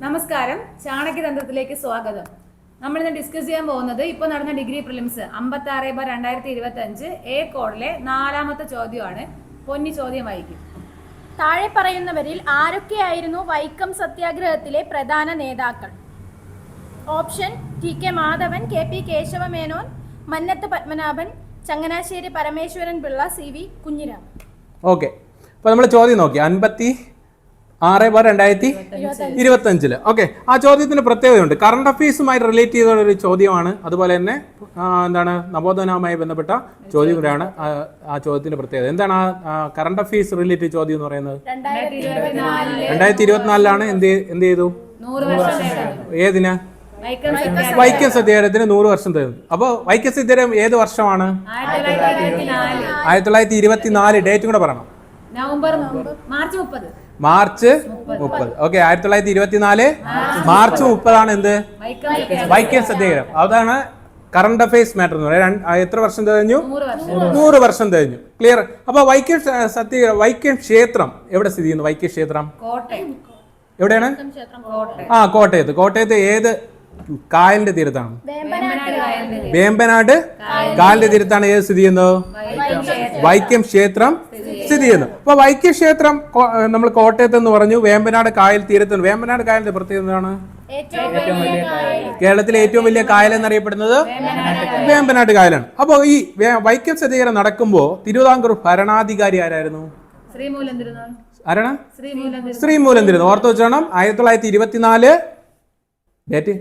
നമസ്കാരം, ചാണക്യതന്ത്രത്തിലേക്ക് സ്വാഗതം. നമ്മൾ ഇന്ന് ഡിസ്കസ് ചെയ്യാൻ പോകുന്നത് ഇപ്പോൾ നടന്ന ഡിഗ്രി പ്രിലിംസ് 56/2025 എ കോഡിലെ 4ാമത്തെ ചോദ്യമാണ്. പൊന്നി ചോദ്യം വായിക്കും. താഴെ പറയുന്നവരിൽ ആരൊക്കെയായിരുന്നു വൈക്കം സത്യാഗ്രഹത്തിലെ പ്രധാന നേതാക്കൾ? Option: T K Madhavan, K P Kesava Menon, Mannath Padmanabhan, Changanassery Parameswaran Pillai, C V Kunhiraman. Okay, അപ്പോൾ നമ്മൾ ചോദ്യം നോക്കി 56/2025. ഓക്കെ, ആ ചോദ്യത്തിന് പ്രത്യേകതയുണ്ട്. കറണ്ട് അഫയേഴ്സുമായി റിലേറ്റ് ചെയ്ത ഒരു ചോദ്യമാണ്. അതുപോലെ തന്നെ നവോത്ഥാനവുമായി ബന്ധപ്പെട്ട ചോദ്യം കൂടെയാണ് ആ ചോദ്യത്തിന്റെ പ്രത്യേകത. എന്താണ് ആ കറണ്ട് അഫയേഴ്സ് റിലേറ്റഡ് ചോദ്യം എന്ന് പറയുന്നത്? 2024 എന്ത് ചെയ്തു? ഏതിന്? വൈക്കം സത്യാഗ്രഹത്തിന് 100 വർഷം തരുന്നു. അപ്പോൾ വൈക്കം സത്യാഗ്രഹം ഏത് വർഷമാണ്? 1924. ഡേറ്റും കൂടെ പറയണം. മാർച്ച് 30. ഓക്കെ, 1924 മാർച്ച് 30 എന്ത്? വൈക്കം സത്യാഗ്രഹം. അതാണ് കറണ്ട് അഫയേഴ്സ് മാറ്റർ എന്ന് പറയുന്നത്. എത്ര വർഷം തികഞ്ഞു? 100 വർഷം തികഞ്ഞു. ക്ലിയർ? അപ്പൊ വൈക്കം ക്ഷേത്രം എവിടെ സ്ഥിതി ചെയ്യുന്നു? വൈക്കം ക്ഷേത്രം എവിടെയാണ്? കോട്ടയത്ത് ഏത് കായലിന്റെ തീരത്താണ്? വേമ്പനാട് കായലിന്റെ തീരത്താണ് ഏത് സ്ഥിതി ചെയ്യുന്നത്? വൈക്കം ക്ഷേത്രം സ്ഥിതി ചെയ്യുന്നു. അപ്പൊ വൈക്കം ക്ഷേത്രം നമ്മൾ കോട്ടയത്ത് എന്ന് പറഞ്ഞു, വേമ്പനാട് കായൽ തീരത്ത്. വേമ്പനാട് കായലിന്റെ പ്രത്യേകത എന്താണ്? കേരളത്തിലെ ഏറ്റവും വലിയ കായൽ എന്നറിയപ്പെടുന്നത് വേമ്പനാട് കായലാണ്. അപ്പൊ ഈ വൈക്കം സത്യാഗ്രഹം നടക്കുമ്പോ തിരുവിതാംകൂർ ഭരണാധികാരി ആരായിരുന്നു? ആരാണ്? ശ്രീമൂലം തിരുനാൾ. ഓർത്ത് വെച്ചോണം. 1924 ഡേറ്റ്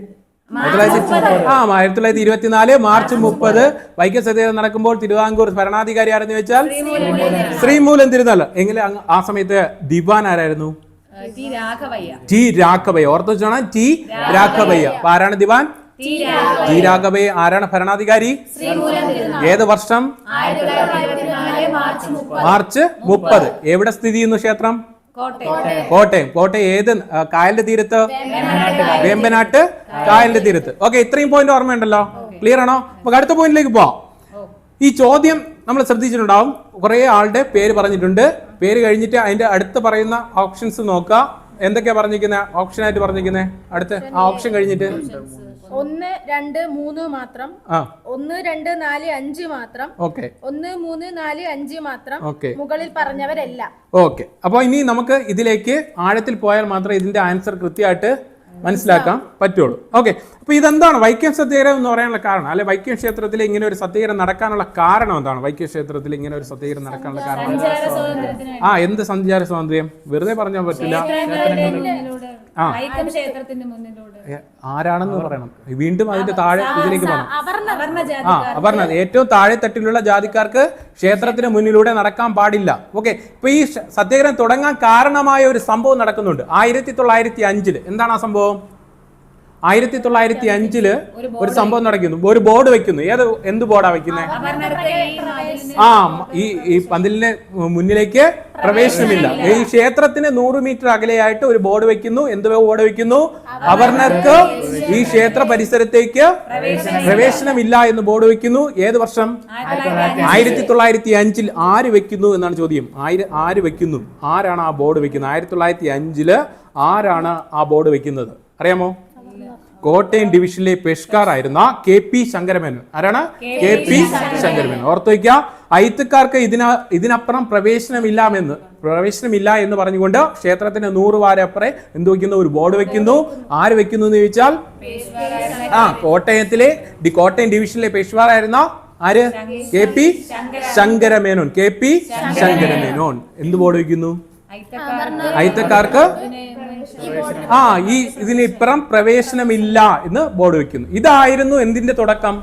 1924 മാർച്ച് 30 വൈക്കം സത്യാഗ്രഹം നടക്കുമ്പോൾ തിരുവിതാംകൂർ ഭരണാധികാരി ആരെന്ന് വെച്ചാൽ ശ്രീമൂലം തിരുനാൾ. എങ്കിലും ആ സമയത്ത് ദിവാൻ ആരായിരുന്നു? ടി രാഘവയ്യ. ഓർത്ത് വെച്ചോണം, ടി രാഘവയ്യ. അപ്പൊ ആരാണ് ദിവാൻ? ടി രാഘവയ്യ. ആരാണ് ഭരണാധികാരി? ഏത് വർഷം? മാർച്ച് 30. എവിടെ സ്ഥിതി ചെയ്യുന്നു ക്ഷേത്രം? കോട്ടയം. ഏത് കായലിന്റെ തീരത്ത്? വേമ്പനാട്ട് കായലിന്റെ തീരത്ത്. ഓക്കെ, ഇത്രയും പോയിന്റ് ഓർമ്മയുണ്ടല്ലോ. ക്ലിയർ ആണോ? നമുക്ക് അടുത്ത പോയിന്റിലേക്ക് പോവാം. ഈ ചോദ്യം നമ്മൾ ശ്രദ്ധിച്ചിട്ടുണ്ടാവും. കുറെ ആളുടെ പേര് പറഞ്ഞിട്ടുണ്ട്. പേര് കഴിഞ്ഞിട്ട് അതിന്റെ അടുത്ത് പറയുന്ന ഓപ്ഷൻസ് നോക്കുക. എന്തൊക്കെയാ പറഞ്ഞിരിക്കുന്നത്? ഓപ്ഷനായിട്ട് പറഞ്ഞിരിക്കുന്നത് അടുത്ത ആ ഓപ്ഷൻ കഴിഞ്ഞിട്ട് 1, 2, 3 മാത്രം, 1, 2, 4, 5 മാത്രം, 1, 3, 4, 5 മാത്രം, മുകളിൽ പറഞ്ഞവരെല്ലാം. ഓക്കെ, അപ്പൊ ഇനി നമുക്ക് ഇതിലേക്ക് ആഴത്തിൽ പോയാൽ മാത്രമേ ഇതിന്റെ ആൻസർ കൃത്യമായിട്ട് മനസ്സിലാക്കാൻ പറ്റുള്ളൂ. ഓക്കെ, അപ്പൊ ഇതെന്താണ് വൈക്കം സത്യാഗ്രഹം എന്ന് പറയാനുള്ള കാരണം? അല്ലെ, വൈക്കം ക്ഷേത്രത്തിൽ ഇങ്ങനെ ഒരു സത്യാഗ്രഹം നടക്കാനുള്ള കാരണം എന്താണ്? വൈക്കം ക്ഷേത്രത്തിൽ ഇങ്ങനെ ഒരു സത്യാഗ്രഹം നടക്കാനുള്ള കാരണം എന്ത്? സഞ്ചാര സ്വാതന്ത്ര്യം. വെറുതെ പറഞ്ഞാൽ പറ്റില്ല. ആരാണെന്ന് പറയണം. വീണ്ടും അതിന്റെ താഴെ ഇതിലേക്ക് പോകണം. അപർണ. ഏറ്റവും താഴെ തട്ടിലുള്ള ജാതിക്കാർക്ക് ക്ഷേത്രത്തിന് മുന്നിലൂടെ നടക്കാൻ പാടില്ല. ഓക്കെ, ഇപ്പൊ ഈ സത്യാഗ്രഹം തുടങ്ങാൻ കാരണമായ ഒരു സംഭവം നടക്കുന്നുണ്ട്. 1905 എന്താണ് ആ സംഭവം? 1905 ഒരു സംഭവം നടക്കുന്നു. ഒരു ബോർഡ് വെക്കുന്നു. എന്ത് ബോർഡാ വെക്കുന്നത്? ഈ പന്തലിന് മുന്നിലേക്ക് പ്രവേശനമില്ല. ഈ ക്ഷേത്രത്തിന് 100 മീറ്റർ അകലെയായിട്ട് ഒരു ബോർഡ് വെക്കുന്നു. എന്ത് ബോർഡ് വെക്കുന്നു? അവർണർക്ക് ഈ ക്ഷേത്ര പരിസരത്തേക്ക് പ്രവേശനമില്ല എന്ന് ബോർഡ് വെക്കുന്നു. ഏത് വർഷം? 1905. ആര് വെക്കുന്നു എന്നാണ് ചോദ്യം. ആര് വെക്കുന്നു? ആരാണ് ആ ബോർഡ് വെക്കുന്നത്? 1905 ആരാണ് ആ ബോർഡ് വെക്കുന്നത്? അറിയാമോ? കോട്ടയം ഡിവിഷനിലെ പെഷ്കാറായിരുന്ന കെ പി ശങ്കരമേനോൻ. ആരാണ്? K P Sankaramenon. ഓർത്തു വയ്ക്കുക, അയിത്തക്കാർക്ക് ഇതിനപ്പുറം പ്രവേശനമില്ല എന്ന് പറഞ്ഞുകൊണ്ട് ക്ഷേത്രത്തിന് 100 വാരപ്പുറം എന്ത് വെക്കുന്നു? ഒരു ബോർഡ് വെക്കുന്നു. ആര് വെക്കുന്നു എന്ന് ചോദിച്ചാൽ കോട്ടയം ഡിവിഷനിലെ പെഷ്വാറായിരുന്ന ആര്? K P Sankara Menon. K P Sankara Menon എന്ത് ബോർഡ് വെക്കുന്നു? അയിത്തക്കാർക്ക് ഇതിനിപ്പുറം പ്രവേശനമില്ല എന്ന് ബോർഡ് വെക്കുന്നു. ഇതായിരുന്നു എന്തിന്റെ തുടക്കം?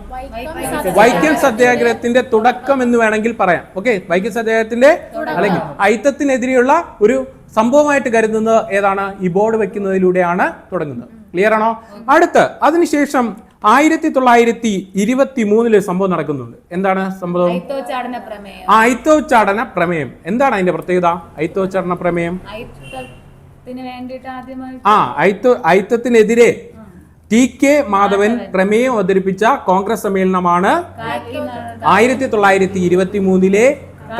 വൈക്കം സത്യാഗ്രഹത്തിന്റെ തുടക്കം എന്ന് വേണമെങ്കിൽ പറയാം. ഓക്കെ, വൈക്കം സത്യാഗ്രഹത്തിന്റെ അല്ലെങ്കിൽ അയിത്തത്തിനെതിരെയുള്ള ഒരു സംഭവമായിട്ട് കരുതുന്നത് ഏതാണ്? ഈ ബോർഡ് വെക്കുന്നതിലൂടെയാണ് തുടങ്ങുന്നത്. ക്ലിയർ ആണോ? അതിനുശേഷം 1923 സംഭവം നടക്കുന്നുണ്ട്. എന്താണ് സംഭവം? അയിത്തോച്ചാടന പ്രമേയം. എന്താണ് അതിന്റെ പ്രത്യേകത? അയിത്തോച്ചാടന പ്രമേയം അയിത്തത്തിനെതിരെ ടി കെ മാധവൻ പ്രമേയം അവതരിപ്പിച്ച കോൺഗ്രസ് സമ്മേളനമാണ് 1923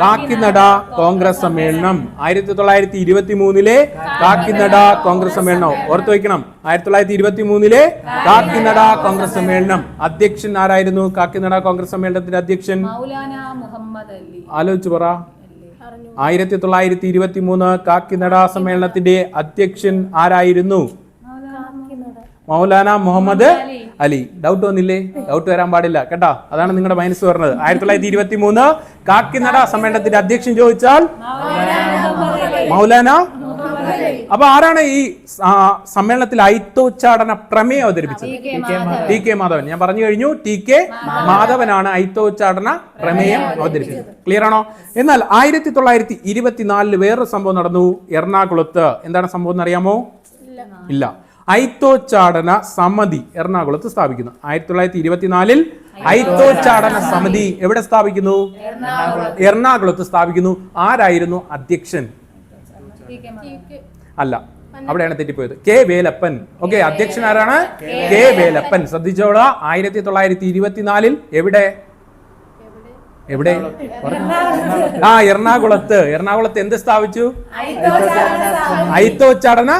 കാക്കിനട കോൺഗ്രസ് സമ്മേളനം. 1923 കാക്കിനട കോൺഗ്രസ് സമ്മേളനം ഓർത്തു വയ്ക്കണം. 1923 കാക്കിനട കോൺഗ്രസ് സമ്മേളനം. അധ്യക്ഷൻ ആരായിരുന്നു കാക്കിനട കോൺഗ്രസ് സമ്മേളനത്തിന്റെ അധ്യക്ഷൻ? മൗലാന മുഹമ്മദ് അലി. ആലോചിച്ച് പറ. 1923 കാക്കിനട സമ്മേളനത്തിന്റെ അധ്യക്ഷൻ ആരായിരുന്നു? മൗലാന മുഹമ്മദ് അലി. ഡൗട്ട് വന്നില്ലേ? ഡൗട്ട് വരാൻ പാടില്ല കേട്ടോ. അതാണ് നിങ്ങളുടെ മനസ്സ് പറഞ്ഞത്. 1923 കാക്കിനട സമ്മേളനത്തിന്റെ അധ്യക്ഷൻ ചോദിച്ചാൽ മൗലാന. അപ്പൊ ആരാണ് ഈ സമ്മേളനത്തിൽ ഐത്തോച്ചാടന പ്രമേയം അവതരിപ്പിച്ചത്? T K Madhavan. ഞാൻ പറഞ്ഞു കഴിഞ്ഞു, ടി കെ മാധവനാണ് ഐത്തോച്ചാടന പ്രമേയം അവതരിപ്പിച്ചത്. ക്ലിയർ ആണോ? എന്നാൽ 1924 വേറൊരു സംഭവം നടന്നു എറണാകുളത്ത്. എന്താണ് സംഭവം എന്നറിയാമോ? ഇല്ല. ഐത്തോച്ചാടന സമിതി എറണാകുളത്ത് സ്ഥാപിക്കുന്നു. 1924 ഐത്തോച്ചാടന സമിതി എവിടെ സ്ഥാപിക്കുന്നു? എറണാകുളത്ത് സ്ഥാപിക്കുന്നു. ആരായിരുന്നു അധ്യക്ഷൻ? അല്ല, അവിടെയാണ് തെറ്റിപ്പോയത്. കെ വേലപ്പൻ. ഓക്കെ, അധ്യക്ഷൻ ആരാണ്? കെ വേലപ്പൻ. ശ്രദ്ധിച്ചോളൂ. 1924 എവിടെ? എവിടെ? എറണാകുളത്ത്. എറണാകുളത്ത് എന്ത് സ്ഥാപിച്ചു? ഐത്തോച്ചാടന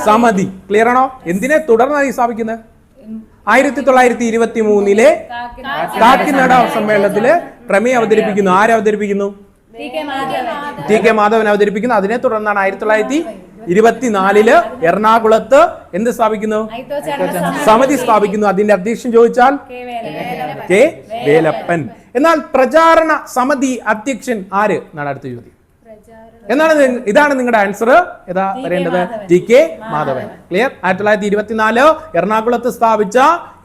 സമിതി. ക്ലിയർ ആണോ? എന്തിനെ തുടർന്നാണ് ഈ സ്ഥാപിക്കുന്നത്? 1923 കാക്കിനട സമ്മേളനത്തില് പ്രമേയം അവതരിപ്പിക്കുന്നു. ആരവതരിപ്പിക്കുന്നു? ടി കെ മാധവൻ അവതരിപ്പിക്കുന്നു. അതിനെ തുടർന്നാണ് 1924 എറണാകുളത്ത് എന്ത് സ്ഥാപിക്കുന്നു? സമിതി സ്ഥാപിക്കുന്നു. അതിന്റെ അധ്യക്ഷൻ ചോദിച്ചാൽ കെ വേലപ്പൻ. എന്നാൽ പ്രചാരണ സമിതി അധ്യക്ഷൻ ആര് എന്നാണ് അടുത്ത ചോദ്യം. ഇതാണ് നിങ്ങളുടെ ആൻസർ. ഏതാ വരേണ്ടത്? T K Madhavan. ക്ലിയർ? 1924 എറണാകുളത്ത് സ്ഥാപിച്ച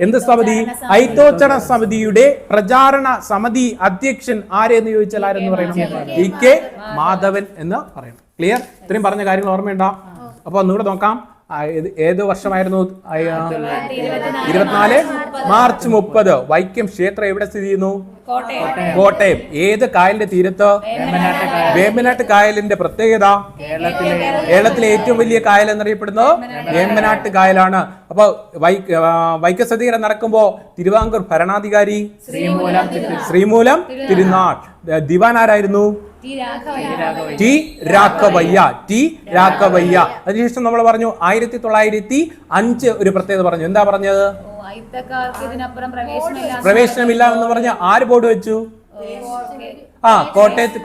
എന്ത് സമിതി? ഐത്തോച്ചാടന സമിതിയുടെ പ്രചാരണ സമിതി അധ്യക്ഷൻ ആരെന്ന് ചോദിച്ചാൽ ആരെന്ന് പറയണം? ടി കെ മാധവൻ എന്ന് പറയണം. ക്ലിയർ? ഇത്രയും പറഞ്ഞ കാര്യങ്ങൾ ഓർമ്മയുണ്ടോ? അപ്പൊ ഒന്നുകൂടെ നോക്കാം. ഏത് വർഷമായിരുന്നു? 24 മാർച്ച് 30. വൈക്കം ക്ഷേത്രം എവിടെ സ്ഥിതി ചെയ്യുന്നു? കോട്ടയം. ഏത് കായലിന്റെ തീരത്ത്? വേമ്പനാട്ട് കായലിന്റെ പ്രത്യേകത? കേരളത്തിലെ ഏറ്റവും വലിയ കായൽ എന്നറിയപ്പെടുന്നത് വേമ്പനാട്ട് കായലാണ്. അപ്പൊ വൈക്കം സത്യാഗ്രഹം നടക്കുമ്പോ തിരുവിതാംകൂർ ഭരണാധികാരി ശ്രീമൂലം തിരുനാൾ. ദിവാൻ ആരായിരുന്നു? ടി രാഘവയ്യ. ടി രാഘവയ്യ. അതിനുശേഷം നമ്മൾ പറഞ്ഞു 1905 ഒരു പ്രത്യേകത പറഞ്ഞു. എന്താ പറഞ്ഞത്? പ്രവേശനമില്ല എന്ന് പറഞ്ഞ ആര് ബോർഡ് വെച്ചു? കോട്ടയത്ത്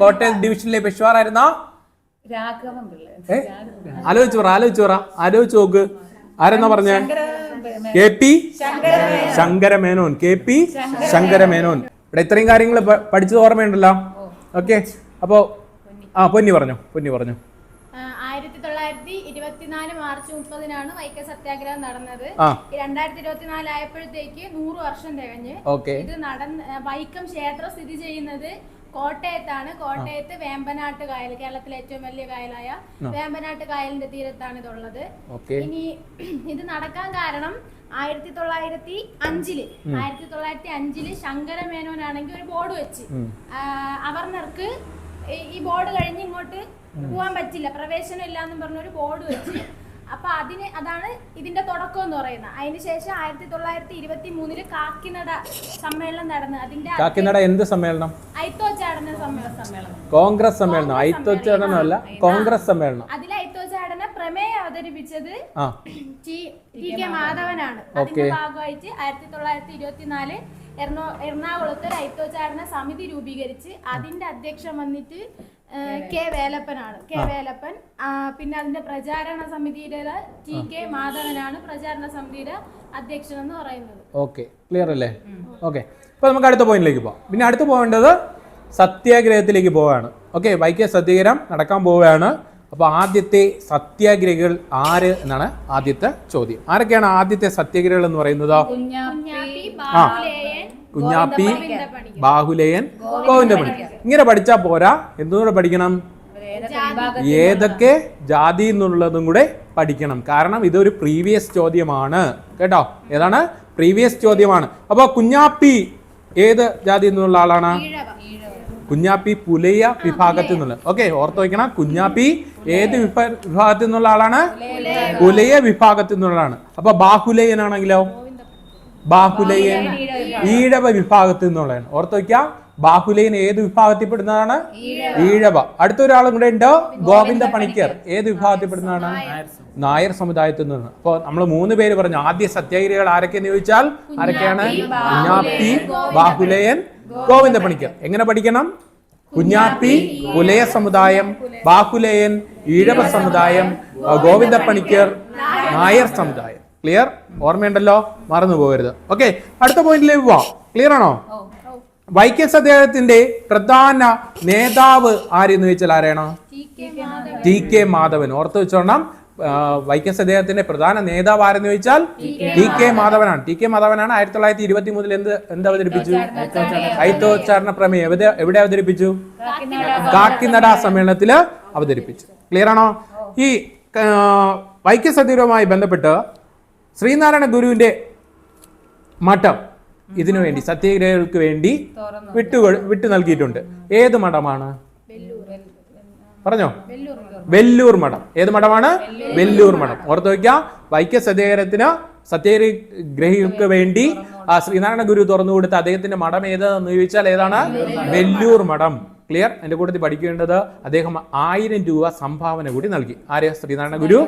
ഡിവിഷനിലെ പെഷ്വാറായിരുന്ന ആലോചിച്ചു നോക്ക്. ആരെന്നാ പറഞ്ഞ? K P Sankara Menon. K P Sankara Menon. ഇവിടെ ഇത്രയും കാര്യങ്ങൾ പഠിച്ചത് ഓർമ്മയുണ്ടല്ലോ. ഓക്കെ, അപ്പോ പൊന്നി പറഞ്ഞു. 1924 മാർച്ച് 30 വൈക്കം സത്യാഗ്രഹം നടന്നത്. 2024 ആയപ്പോഴത്തേക്ക് 100 വർഷം തികഞ്ഞ്. ഇത് വൈക്കം ക്ഷേത്രം സ്ഥിതി ചെയ്യുന്നത് കോട്ടയത്താണ്. കോട്ടയത്ത് വേമ്പനാട്ട് കായൽ, കേരളത്തിലെ ഏറ്റവും വലിയ കായലായ വേമ്പനാട്ട് കായലിന്റെ തീരത്താണ് ഇതുള്ളത്. ഇനി ഇത് നടക്കാൻ കാരണം 1905 ശങ്കരമേനോനാണെങ്കിൽ ഒരു ബോർഡ് വെച്ച് അവർണർക്ക് ഈ ബോർഡ് കഴിഞ്ഞ് ഇങ്ങോട്ട് പോവാൻ പറ്റില്ല, പ്രവേശനം ഇല്ല എന്നും പറഞ്ഞൊരു ബോർഡ് വെച്ച്. അപ്പൊ അതാണ് ഇതിന്റെ തുടക്കം എന്ന് പറയുന്നത്. അതിനുശേഷം 1923 കാക്കിനട സമ്മേളനം നടന്നു. അതിന്റെ കാക്കിനട എന്ത് സമ്മേളനം? ഐത്തോച്ചാടന സമ്മേളനം. കോൺഗ്രസ് സമ്മേളനം. ഐത്തോച്ചാടനം അല്ല, കോൺഗ്രസ് സമ്മേളനം. അതിൽ ഐത്തോച്ചാടന പ്രമേയം അവതരിപ്പിച്ചത് ടി കെ മാധവനാണ്. അതിന്റെ ഭാഗമായിട്ട് 1924 എറണാകുളത്ത് ഒരു ഐത്തോച്ചാടന സമിതി രൂപീകരിച്ച് അതിന്റെ അധ്യക്ഷൻ വന്നിട്ട് കെ വേലപ്പനാണ്. കെ വേലപ്പൻ. പിന്നെ അതിന്റെ പ്രചാരണ സമിതിയുടെ ടി കെ മാധവനാണ് പ്രചാരണ സമിതിയുടെ അധ്യക്ഷൻ എന്ന് പറയുന്നത്. ഓക്കെ, ക്ലിയർ അല്ലേ? ഓക്കെ, ഇപ്പൊ നമുക്ക് അടുത്ത പോയിന്റിലേക്ക് പോവാം. പിന്നെ അടുത്ത് പോകേണ്ടത് സത്യാഗ്രഹത്തിലേക്ക് പോവുകയാണ്. ഓക്കെ, വൈക്കം സത്യാഗ്രഹം നടക്കാൻ പോവുകയാണ്. അപ്പൊ ആദ്യത്തെ സത്യാഗ്രഹികൾ ആര് എന്നാണ് ആദ്യത്തെ ചോദ്യം. ആരൊക്കെയാണ് ആദ്യത്തെ സത്യാഗ്രഹികൾ എന്ന് പറയുന്നത്? കുഞ്ഞാപ്പി, ബാഹുലയൻ, ഗോവിന്ദമണി. ഇങ്ങനെ പഠിച്ചാൽ പോരാ, എന്തുകൂടെ പഠിക്കണം? ഏതൊക്കെ ജാതി എന്നുള്ളതും കൂടെ പഠിക്കണം. കാരണം ഇതൊരു പ്രീവിയസ് ചോദ്യമാണ് കേട്ടോ. ഏതാണ്? പ്രീവിയസ് ചോദ്യമാണ്. അപ്പൊ കുഞ്ഞാപ്പി ഏത് ജാതി എന്നുള്ള ആളാണ്? കുഞ്ഞാപ്പി പുലയ വിഭാഗത്തിൽ നിന്നുള്ള. ഓക്കെ, ഓർത്ത് വയ്ക്കണം. കുഞ്ഞാപ്പി ഏത് വിഭാഗത്തിൽ നിന്നുള്ള ആളാണ്? പുലയ വിഭാഗത്തിൽ നിന്നുള്ളതാണ്. അപ്പൊ ബാഹുലയനാണെങ്കിലോ? ബാഹുലയൻ ഈഴവ വിഭാഗത്തിൽ നിന്നുള്ളതാണ്. ഓർത്ത് വയ്ക്കാം, ബാഹുലയൻ ഏത് വിഭാഗത്തിൽപ്പെടുന്നതാണ്? ഈഴവ. അടുത്തൊരാളും കൂടെ ഉണ്ട്, ഗോവിന്ദ പണിക്കർ. ഏത് വിഭാഗത്തിൽപ്പെടുന്നതാണ്? നായർ സമുദായത്തിൽ നിന്ന്. അപ്പോൾ നമ്മൾ 3 പേര് പറഞ്ഞു. ആദ്യ സത്യാഗ്രഹികൾ ആരൊക്കെയെന്ന് ചോദിച്ചാൽ ആരൊക്കെയാണ്? കുഞ്ഞാപ്പി, ബാഹുലയൻ, ഗോവിന്ദ പണിക്കർ. എങ്ങനെ പഠിക്കണം? കുഞ്ഞാപ്പി പുലയ സമുദായം, ബാഹുലയൻ ഈഴവ സമുദായം, ഗോവിന്ദ പണിക്കർ നായർ സമുദായം. ക്ലിയർ? ഓർമ്മയുണ്ടല്ലോ, മറന്നു പോകരുത്. ഓക്കെ, അടുത്ത പോയിന്റിലേക്ക് പോവാം. ക്ലിയർ ആണോ? വൈക്കം സത്യാഗ്രഹത്തിന്റെ പ്രധാന നേതാവ് ആരെന്ന് ചോദിച്ചാൽ ആരാണ്? T K Madhavan. ഓർത്ത് വെച്ചോണം, വൈക്കം സത്യാഗ്രഹത്തിന്റെ പ്രധാന നേതാവ് ആരെന്ന് ചോദിച്ചാൽ ടി കെ മാധവനാണ്. ടി കെ മാധവനാണ് 1923 എന്ത് അവതരിപ്പിച്ചു? ഐത്തോച്ചാരണ പ്രമേയം എവിടെ അവതരിപ്പിച്ചു? കാക്കിനട സമ്മേളനത്തിൽ അവതരിപ്പിച്ചു. ക്ലിയർ ആണോ? ഈ വൈക്കം സത്യാഗ്രഹവുമായി ബന്ധപ്പെട്ട് ശ്രീനാരായണ ഗുരുവിന്റെ മഠം ഇതിനു വേണ്ടി സത്യാഗ്രഹികൾക്ക് വേണ്ടി വിട്ടു നൽകിയിട്ടുണ്ട്. ഏത് മഠമാണ്? പറഞ്ഞോ? വെല്ലൂർ മഠം. ഏത് മഠമാണ്? വെല്ലൂർ മഠം. ഓർത്ത് വയ്ക്കാം, വൈക്കം സത്യാഗ്രഹികൾക്ക് വേണ്ടി ശ്രീനാരായണ ഗുരു തുറന്നു കൊടുത്ത അദ്ദേഹത്തിന്റെ മഠം ഏതെന്ന് ചോദിച്ചാൽ ഏതാണ്? വെല്ലൂർ മഠം. ക്ലിയർ? എന്റെ കൂട്ടത്തിൽ പഠിക്കേണ്ടത്, അദ്ദേഹം 1000 രൂപ സംഭാവന കൂടി നൽകി. ആര്? ശ്രീനാരായണ ഗുരു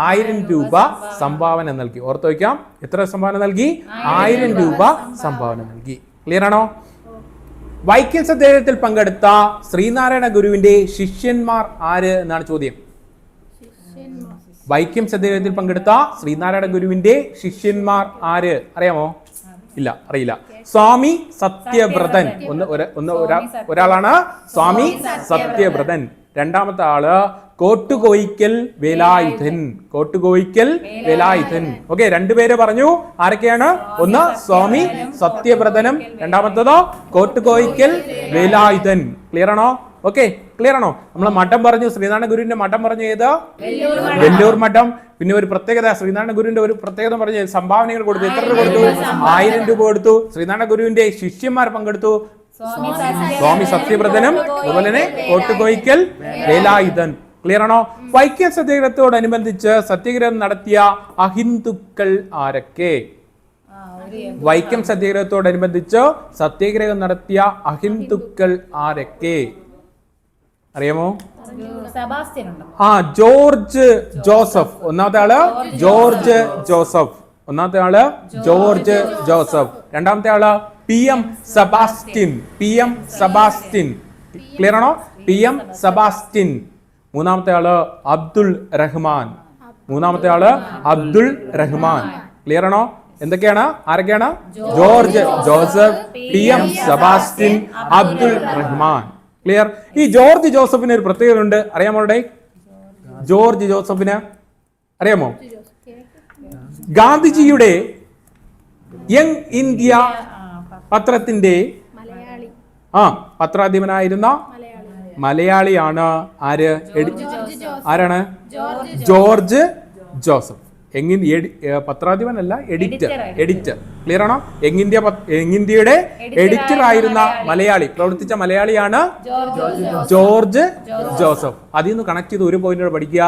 1000 രൂപ സംഭാവന നൽകി. ഓർത്ത് വയ്ക്കാം, എത്ര സംഭാവന നൽകി? 1000 രൂപ സംഭാവന നൽകി. ക്ലിയർ ആണോ? വൈക്കം സത്യാഗ്രഹത്തിൽ പങ്കെടുത്ത ശ്രീനാരായണ ഗുരുവിന്റെ ശിഷ്യന്മാർ ആര് എന്നാണ് ചോദ്യം. വൈക്കം സത്യാഗ്രഹത്തിൽ പങ്കെടുത്ത ശ്രീനാരായണ ഗുരുവിന്റെ ശിഷ്യന്മാർ ആര്? അറിയാമോ? ഇല്ല, അറിയില്ല. സ്വാമി സത്യവ്രതൻ ഒരാളാണ് സ്വാമി സത്യവ്രതൻ. രണ്ടാമത്തെ ആള് കോട്ടുകോയിക്കൽ വേലായുധൻ. ഓക്കെ, 2 പേര് പറഞ്ഞു. ആരൊക്കെയാണ്? ഒന്ന് സ്വാമി സത്യവ്രതനും, രണ്ടാമത്തതോ കോട്ടുകോയിക്കൽ വേലായുധൻ. ക്ലിയർ ആണോ? ഓക്കെ, ക്ലിയർ ആണോ? നമ്മളെ മഠം പറഞ്ഞു, ശ്രീനാരായണ ഗുരുവിന്റെ മഠം പറഞ്ഞു ഏത്? വെല്ലൂർ മഠം. പിന്നെ ഒരു പ്രത്യേകത, ശ്രീനാരായണ ഗുരുവിന്റെ ഒരു പ്രത്യേകത പറഞ്ഞു, സംഭാവനകൾ കൊടുത്തു. എത്ര രൂപ കൊടുത്തു? 1000 രൂപ കൊടുത്തു. ശ്രീനാരായണ ഗുരുവിന്റെ ശിഷ്യന്മാർ പങ്കെടുത്തു, സ്വാമി സത്യവ്രതനും അതുപോലെ തന്നെ കോട്ടുകോയിക്കൽ വേലായുധൻ. ക്ലിയർ ആണോ? വൈക്കം സത്യാഗ്രഹത്തോടനുബന്ധിച്ച് സത്യാഗ്രഹം നടത്തിയ അഹിന്ദുക്കൾ ആരൊക്കെ? വൈക്കം സത്യാഗ്രഹത്തോടനുബന്ധിച്ച് സത്യാഗ്രഹം നടത്തിയ അഹിന്ദുക്കൾ ആരൊക്കെ? അറിയാമോ? George Joseph. ഒന്നാമത്തെ ആള് ജോർജ് ജോസഫ്. രണ്ടാമത്തെ ആള് PM സെബാസ്റ്റ്യൻ. ക്ലിയർ ആണോ? PM Sebastian. മൂന്നാമത്തെ ആള് അബ്ദുൾ റഹ്മാൻ. ക്ലിയർ ആണോ? എന്തൊക്കെയാണ്? ആരൊക്കെയാണ്? George Joseph, PM Sebastian, Abdul Rahman. Clear? ഈ ജോർജ് ജോസഫിന് ഒരു പ്രത്യേകത ഉണ്ട്. അറിയാമോ? ജോർജ് ജോസഫിന് അറിയാമോ? ഗാന്ധിജിയുടെ യങ് ഇന്ത്യ പത്രത്തിന്റെ പത്രാധിപനായിരുന്ന മലയാളിയാണ് ആര്? ആരാണ്? ജോർജ് ജോസഫ്. പത്രാധിപനല്ല, എഡിറ്റർ. ക്ലിയർ ആണോ? യങ്-ഇന്ത്യയുടെ എഡിറ്റർ ആയിരുന്ന മലയാളി, പ്രവർത്തിച്ച മലയാളിയാണ് ജോർജ് ജോസഫ്. അതിൽ നിന്ന് കണക്ട് ചെയ്ത് ഒരു പോയിന്റ് പഠിക്കുക.